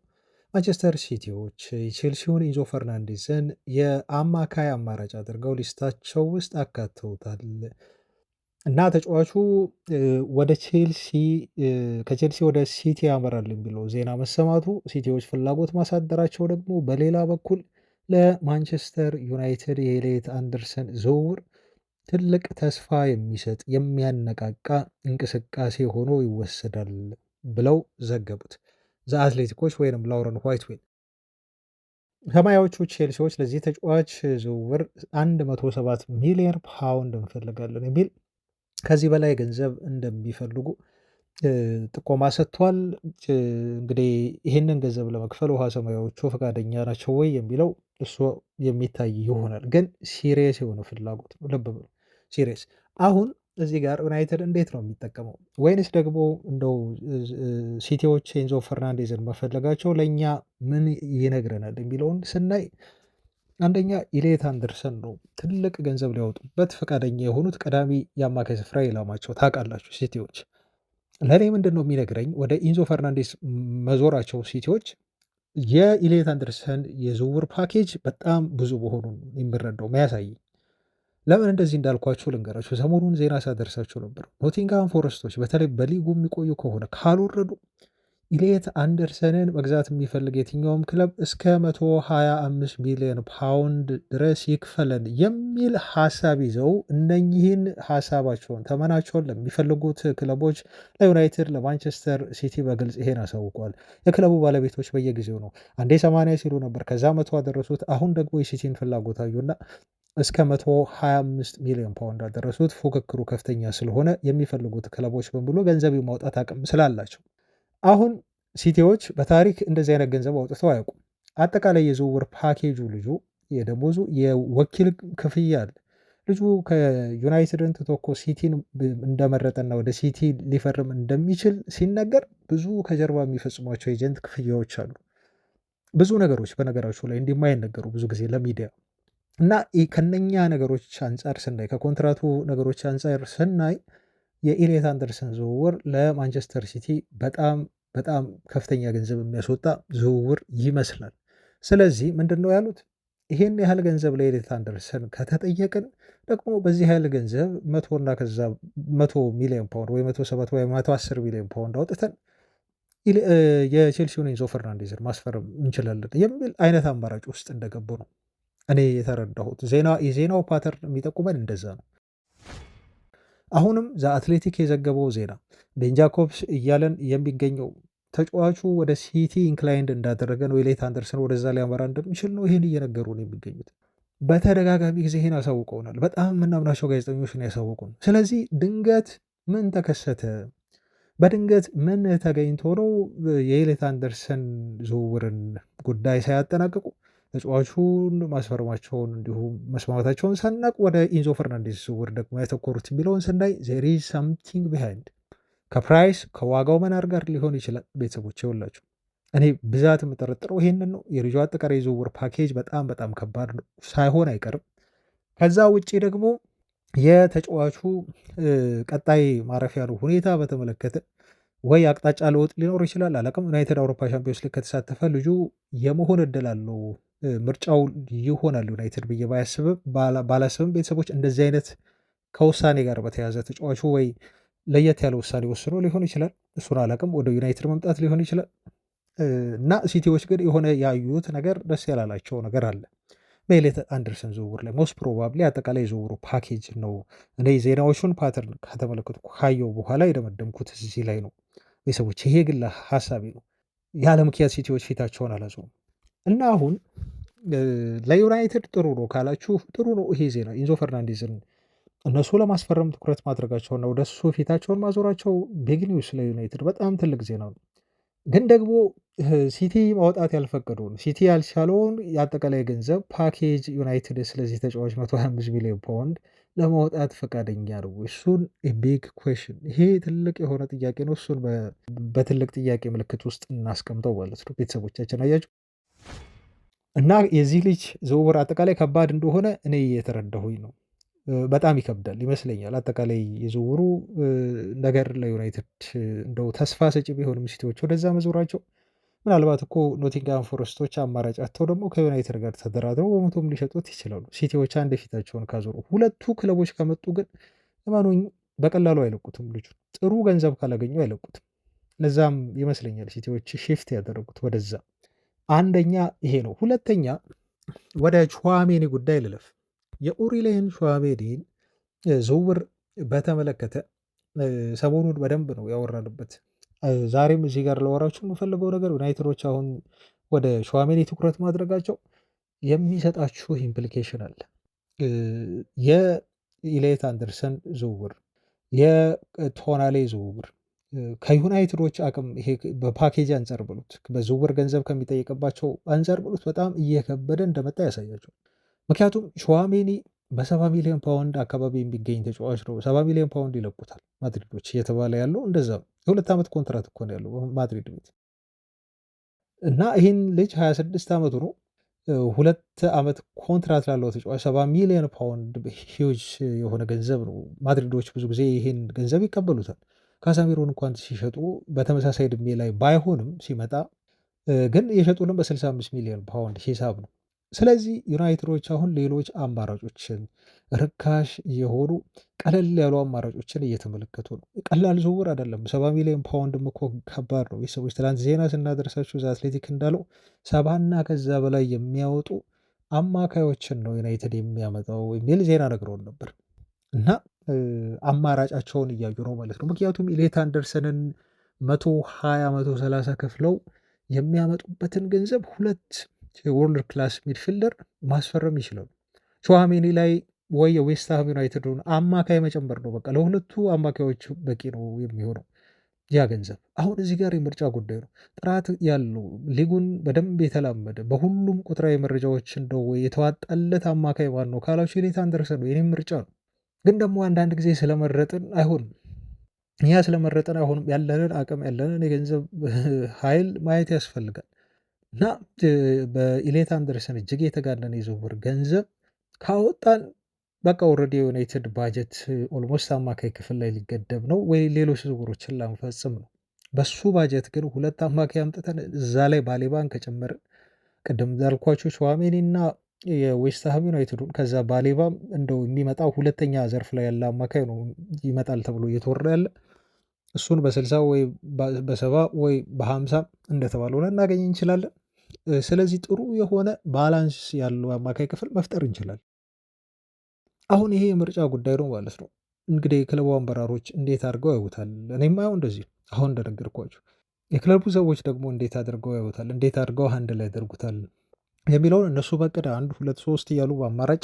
ማንቸስተር ሲቲዎች ቼልሲውን ኢንዞ ፈርናንዴዝን የአማካይ አማራጭ አድርገው ሊስታቸው ውስጥ አካተውታል እና ተጫዋቹ ወደ ከቼልሲ ወደ ሲቲ ያመራል የሚለው ዜና መሰማቱ ሲቲዎች ፍላጎት ማሳደራቸው ደግሞ በሌላ በኩል ለማንቸስተር ዩናይትድ የኤሊየት አንደርሰን ዝውውር ትልቅ ተስፋ የሚሰጥ የሚያነቃቃ እንቅስቃሴ ሆኖ ይወሰዳል ብለው ዘገቡት ዘአትሌቲኮች ወይንም ላውረን ዋይትዌል። ሰማያዎቹ ቼልሲዎች ለዚህ ተጫዋች ዝውውር 107 ሚሊዮን ፓውንድ እንፈልጋለን የሚል ከዚህ በላይ ገንዘብ እንደሚፈልጉ ጥቆማ ሰጥቷል። እንግዲህ ይህንን ገንዘብ ለመክፈል ውሃ ሰማያዎቹ ፈቃደኛ ናቸው ወይ የሚለው እሱ የሚታይ ይሆናል። ግን ሲሪየስ የሆነ ፍላጎት ነው። ልብ በሉ ሲሪየስ። አሁን እዚህ ጋር ዩናይትድ እንዴት ነው የሚጠቀመው? ወይንስ ደግሞ እንደው ሲቲዎች ኤንዞ ፈርናንዴዝን መፈለጋቸው ለእኛ ምን ይነግረናል የሚለውን ስናይ አንደኛ ኢሊየት አንደርሰን ነው ትልቅ ገንዘብ ሊያወጡበት ፈቃደኛ የሆኑት ቀዳሚ የአማካይ ስፍራ ኢላማቸው። ታውቃላችሁ ሲቲዎች ለእኔ ምንድን ነው የሚነግረኝ ወደ ኢንዞ ፈርናንዴስ መዞራቸው ሲቲዎች የኢሊየት አንደርሰን የዝውውር ፓኬጅ በጣም ብዙ መሆኑን የሚረዳው የሚያሳይ። ለምን እንደዚህ እንዳልኳችሁ ልንገራችሁ። ሰሞኑን ዜና ሳደርሳችሁ ነበር። ኖቲንግሃም ፎረስቶች በተለይ በሊጉ የሚቆዩ ከሆነ ካልወረዱ ኢሊየት አንደርሰንን መግዛት የሚፈልግ የትኛውም ክለብ እስከ 125 ሚሊዮን ፓውንድ ድረስ ይክፈለን የሚል ሀሳብ ይዘው እነኚህን ሀሳባቸውን ተመናቸውን ለሚፈልጉት ክለቦች ለዩናይትድ፣ ለማንቸስተር ሲቲ በግልጽ ይሄን አሳውቀዋል። የክለቡ ባለቤቶች በየጊዜው ነው አንዴ 80 ሲሉ ነበር፣ ከዛ 100 አደረሱት። አሁን ደግሞ የሲቲን ፍላጎት አዩና እስከ 125 ሚሊዮን ፓውንድ አደረሱት። ፉክክሩ ከፍተኛ ስለሆነ የሚፈልጉት ክለቦች በሙሉ ገንዘብ የማውጣት አቅም ስላላቸው አሁን ሲቲዎች በታሪክ እንደዚህ አይነት ገንዘብ አውጥተው አያውቁም። አጠቃላይ የዝውውር ፓኬጁ ልጁ የደሞዙ የወኪል ክፍያ አለ። ልጁ ከዩናይትድን ትቶ እኮ ሲቲን እንደመረጠና ወደ ሲቲ ሊፈርም እንደሚችል ሲነገር ብዙ ከጀርባ የሚፈጽሟቸው ኤጀንት ክፍያዎች አሉ። ብዙ ነገሮች በነገራችሁ ላይ እንዲማይነገሩ ብዙ ጊዜ ለሚዲያ እና ከነኛ ነገሮች አንጻር ስናይ ከኮንትራቱ ነገሮች አንጻር ስናይ የኢሊየት አንደርሰን ዝውውር ለማንቸስተር ሲቲ በጣም በጣም ከፍተኛ ገንዘብ የሚያስወጣ ዝውውር ይመስላል። ስለዚህ ምንድን ነው ያሉት? ይሄን ያህል ገንዘብ ለኢሊየት አንደርሰን ከተጠየቅን ደግሞ በዚህ ያህል ገንዘብ መቶና ከዛ 100 ሚሊዮን ፓውንድ ወይ 107 ወይ 110 ሚሊዮን ፓውንድ አውጥተን የቼልሲውን ኤንዞ ፈርናንዴዝን ማስፈረም እንችላለን የሚል አይነት አማራጭ ውስጥ እንደገቡ ነው እኔ የተረዳሁት። የዜናው ፓተርን የሚጠቁመን እንደዛ ነው። አሁንም ዘ አትሌቲክ የዘገበው ዜና ቤን ጃኮብስ እያለን የሚገኘው ተጫዋቹ ወደ ሲቲ ኢንክላይንድ እንዳደረገ ነው። ኢሊየት አንደርሰን ወደዛ ሊያመራ እንደሚችል ነው ይህን እየነገሩ ነው የሚገኙት። በተደጋጋሚ ጊዜ ይህን አሳውቀውናል። በጣም የምናምናቸው ጋዜጠኞች ነው ያሳውቁን። ስለዚህ ድንገት ምን ተከሰተ? በድንገት ምን ተገኝቶ ነው የኢሊየት አንደርሰን ዝውውርን ጉዳይ ሳያጠናቅቁ ተጫዋቹን ማስፈረማቸውን እንዲሁም መስማማታቸውን ሳናቅ ወደ ኢንዞ ፈርናንዴዝ ዝውውር ደግሞ ያተኮሩት የሚለውን ስናይ ዜር ኢዝ ሳምቲንግ ቢሃይንድ ከፕራይስ ከዋጋው መናር ጋር ሊሆን ይችላል። ቤተሰቦች ይኸውላችሁ እኔ ብዛት የምጠረጥረው ይሄንን ነው። የልጁ አጠቃላይ ዝውውር ፓኬጅ በጣም በጣም ከባድ ነው ሳይሆን አይቀርም። ከዛ ውጭ ደግሞ የተጫዋቹ ቀጣይ ማረፊያ ሁኔታ በተመለከተ ወይ አቅጣጫ ለውጥ ሊኖር ይችላል አላውቅም። ዩናይትድ አውሮፓ ቻምፒዮንስ ሊግ ከተሳተፈ ልጁ የመሆን እድል አለው ምርጫው ይሆናል ዩናይትድ ብዬ ባላስብም ቤተሰቦች እንደዚህ አይነት ከውሳኔ ጋር በተያዘ ተጫዋቹ ወይ ለየት ያለ ውሳኔ ወስኖ ሊሆን ይችላል። እሱን አላውቅም። ወደ ዩናይትድ መምጣት ሊሆን ይችላል እና ሲቲዎች ግን የሆነ ያዩት ነገር ደስ ያላላቸው ነገር አለ በኢሊየት አንደርሰን ዝውውር ላይ ሞስት ፕሮባብሊ አጠቃላይ ዝውውሩ ፓኬጅ ነው። እኔ ዜናዎቹን ፓተርን ከተመለከቱ ካየው በኋላ የደመደምኩት እዚህ ላይ ነው ቤተሰቦች። ይሄ ግን ሀሳቤ ነው። ያለ ምክንያት ሲቲዎች ፊታቸውን አላዞሩም እና አሁን ለዩናይትድ ጥሩ ነው ካላችሁ ጥሩ ነው ይሄ ዜና። ኢንዞ ፈርናንዴዝን እነሱ ለማስፈረም ትኩረት ማድረጋቸውና ወደ እሱ ፊታቸውን ማዞራቸው ቢግ ኒውስ ለዩናይትድ በጣም ትልቅ ዜና ነው። ግን ደግሞ ሲቲ ማውጣት ያልፈቀደውን ሲቲ ያልቻለውን የአጠቃላይ ገንዘብ ፓኬጅ ዩናይትድ ስለዚህ ተጫዋች 125 ሚሊዮን ፓውንድ ለማውጣት ፈቃደኛ ነው? እሱን ቢግ ኩዌሽን፣ ይሄ ትልቅ የሆነ ጥያቄ ነው። እሱን በትልቅ ጥያቄ ምልክት ውስጥ እናስቀምጠው ማለት ነው። ቤተሰቦቻችን አያችሁ እና የዚህ ልጅ ዝውውር አጠቃላይ ከባድ እንደሆነ እኔ እየተረዳሁኝ ነው። በጣም ይከብዳል ይመስለኛል። አጠቃላይ የዝውውሩ ነገር ለዩናይትድ እንደው ተስፋ ሰጪ ቢሆንም ሲቲዎች ወደዛ መዞራቸው ምናልባት እኮ ኖቲንግሃም ፎረስቶች አማራጭ አጥተው ደግሞ ከዩናይትድ ጋር ተደራድረው በመቶም ሊሸጡት ይችላሉ። ሲቲዎች አንድ ፊታቸውን ካዞሩ፣ ሁለቱ ክለቦች ከመጡ ግን እመኑኝ በቀላሉ አይለቁትም። ልጁ ጥሩ ገንዘብ ካላገኙ አይለቁትም። ለዛም ይመስለኛል ሲቲዎች ሺፍት ያደረጉት ወደዛ። አንደኛ ይሄ ነው። ሁለተኛ ወደ ቹዋሜኒ ጉዳይ ልለፍ። የኡሪሊየን ቹዋሜኒን ዝውውር በተመለከተ ሰሞኑን በደንብ ነው ያወራንበት። ዛሬም እዚህ ጋር ለወራችሁ የምፈልገው ነገር ዩናይትዶች አሁን ወደ ቹዋሜኒ ትኩረት ማድረጋቸው የሚሰጣችሁ ኢምፕሊኬሽን አለ። የኢሊየት አንደርሰን ዝውውር፣ የቶናሌ ዝውውር ከዩናይትዶች አቅም ይሄ በፓኬጅ አንጻር ብሉት በዝውውር ገንዘብ ከሚጠይቅባቸው አንጻር ብሉት በጣም እየከበደ እንደመጣ ያሳያቸው። ምክንያቱም ቹዋሜኒ በ70 ሚሊዮን ፓውንድ አካባቢ የሚገኝ ተጫዋች ነው። 70 ሚሊዮን ፓውንድ ይለቁታል ማድሪዶች እየተባለ ያለው እንደዛ ነው። የ2 ዓመት ኮንትራት እኮ ነው ያለው ማድሪድ ቤት እና ይህን ልጅ 26 ዓመቱ ነው። 2 ዓመት ኮንትራት ላለው ተጫዋች 70 ሚሊዮን ፓውንድ ሂውጅ የሆነ ገንዘብ ነው። ማድሪዶች ብዙ ጊዜ ይህን ገንዘብ ይቀበሉታል። ካሳሚሮን እንኳን ሲሸጡ በተመሳሳይ ዕድሜ ላይ ባይሆንም ሲመጣ ግን የሸጡንም በ65 ሚሊዮን ፓውንድ ሂሳብ ነው። ስለዚህ ዩናይትዶች አሁን ሌሎች አማራጮችን ርካሽ የሆኑ ቀለል ያሉ አማራጮችን እየተመለከቱ ነው። ቀላል ዝውውር አይደለም። 70 ሚሊዮን ፓውንድም እኮ ከባድ ነው። ቤተሰቦች ትናንት ዜና ስናደርሳችሁ ዘ አትሌቲክ እንዳለው 70 እና ከዛ በላይ የሚያወጡ አማካዮችን ነው ዩናይትድ የሚያመጣው የሚል ዜና ነግረውን ነበር። እና አማራጫቸውን እያዩ ነው ማለት ነው። ምክንያቱም ኢሌት አንደርሰንን 120-130 ከፍለው የሚያመጡበትን ገንዘብ ሁለት የወርልድ ክላስ ሚድፊልደር ማስፈረም ይችላሉ። ቹዋሜኒ ላይ ወይ የዌስትሃም ዩናይትዱን አማካይ መጨመር ነው። በቃ ለሁለቱ አማካዮች በቂ ነው የሚሆነው ያ ገንዘብ። አሁን እዚህ ጋር የምርጫ ጉዳይ ነው። ጥራት ያለው ሊጉን በደንብ የተላመደ በሁሉም ቁጥራዊ መረጃዎች እንደው የተዋጣለት አማካይ ማን ነው ካላችሁ ኢሌት አንደርሰን ነው የኔም ምርጫ ነው። ግን ደግሞ አንዳንድ ጊዜ ስለመረጥን አይሆንም። እኛ ስለመረጥን አይሆንም። ያለንን አቅም ያለንን የገንዘብ ኃይል ማየት ያስፈልጋል። እና በኢሌት አንደርሰን እጅግ የተጋነነ የዝውውር ገንዘብ ካወጣን በቃ ኦልሬዲ የዩናይትድ ባጀት ኦልሞስት አማካይ ክፍል ላይ ሊገደብ ነው ወይ ሌሎች ዝውውሮችን ላንፈጽም ነው። በሱ ባጀት ግን ሁለት አማካይ አምጥተን እዛ ላይ ባሌባን ከጨመርን ቅድም እንዳልኳችሁ ቹዋሜኒ እና የዌስትሃም ዩናይትዱን ከዛ ባሌባም እንደው የሚመጣው ሁለተኛ ዘርፍ ላይ ያለ አማካይ ነው ይመጣል ተብሎ እየተወራ ያለ እሱን በ60 ወይ በ70 ወይ በ50 እንደተባለው ልናገኝ እንችላለን። ስለዚህ ጥሩ የሆነ ባላንስ ያለው አማካይ ክፍል መፍጠር እንችላለን። አሁን ይሄ የምርጫ ጉዳይ ነው ማለት ነው። እንግዲህ የክለቡ አመራሮች እንዴት አድርገው ያዩታል? እኔም አየው እንደዚህ አሁን እንደነገርኳችሁ። የክለቡ ሰዎች ደግሞ እንዴት አድርገው ያዩታል? እንዴት አድርገው አንድ ላይ ያደርጉታል የሚለውን እነሱ በቅድ 1 2 3 እያሉ በአማራጭ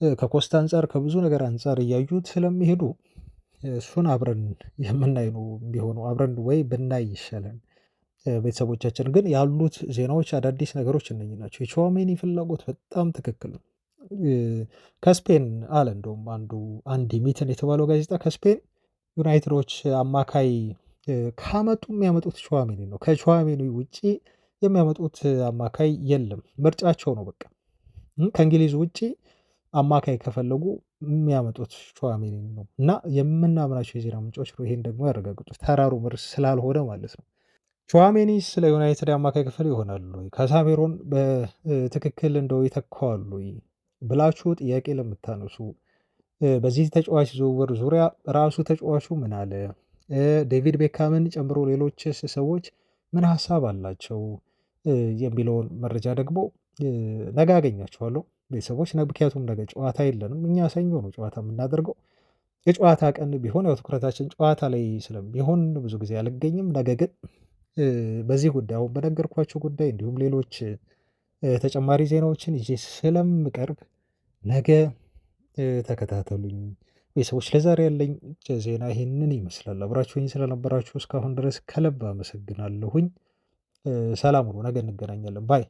ከኮስት አንጻር ከብዙ ነገር አንጻር እያዩት ስለሚሄዱ እሱን አብረን የምናይ ነው ቢሆነው አብረን ወይ ብናይ ይሻላል። ቤተሰቦቻችን ግን ያሉት ዜናዎች አዳዲስ ነገሮች እነኚህ ናቸው። የቹዋሜኒ ፍላጎት በጣም ትክክል ነው። ከስፔን አለ እንደውም አንድ ሚትን የተባለው ጋዜጣ ከስፔን ዩናይትዶች አማካይ ካመጡ የሚያመጡት ቹዋሜኒ ነው። ከቹዋሜኒ ውጪ የሚያመጡት አማካይ የለም። ምርጫቸው ነው በቃ። ከእንግሊዝ ውጪ አማካይ ከፈለጉ የሚያመጡት ቹዋሜኒ ነው እና የምናምናቸው የዜና ምንጮች ነው ይሄን ደግሞ ያረጋግጡት። ተራሩ ምርስ ስላልሆነ ማለት ነው። ቹዋሜኒ ስለ ዩናይትድ አማካይ ክፍል ይሆናሉ ወይ ካሳሜሮን በትክክል እንደው ይተካዋሉ ወይ ብላችሁ ጥያቄ ለምታነሱ በዚህ ተጫዋች ዝውውር ዙሪያ ራሱ ተጫዋቹ ምን አለ፣ ዴቪድ ቤካምን ጨምሮ ሌሎችስ ሰዎች ምን ሀሳብ አላቸው የሚለውን መረጃ ደግሞ ነገ አገኛችኋለሁ ቤተሰቦች። ምክንያቱም ነገ ጨዋታ የለንም፣ እኛ ሰኞ ነው ጨዋታ የምናደርገው። የጨዋታ ቀን ቢሆን ያው ትኩረታችን ጨዋታ ላይ ስለሚሆን ብዙ ጊዜ አልገኝም። ነገ ግን በዚህ ጉዳይ አሁን በነገርኳቸው ጉዳይ እንዲሁም ሌሎች ተጨማሪ ዜናዎችን ይዤ ስለምቀርብ ነገ ተከታተሉኝ ቤተሰቦች። ለዛሬ ያለኝ ዜና ይህንን ይመስላል። አብራችሁኝ ስለነበራችሁ እስካሁን ድረስ ከልብ አመሰግናለሁኝ። ሰላም ሁኑ። ነገ እንገናኛለን ባይ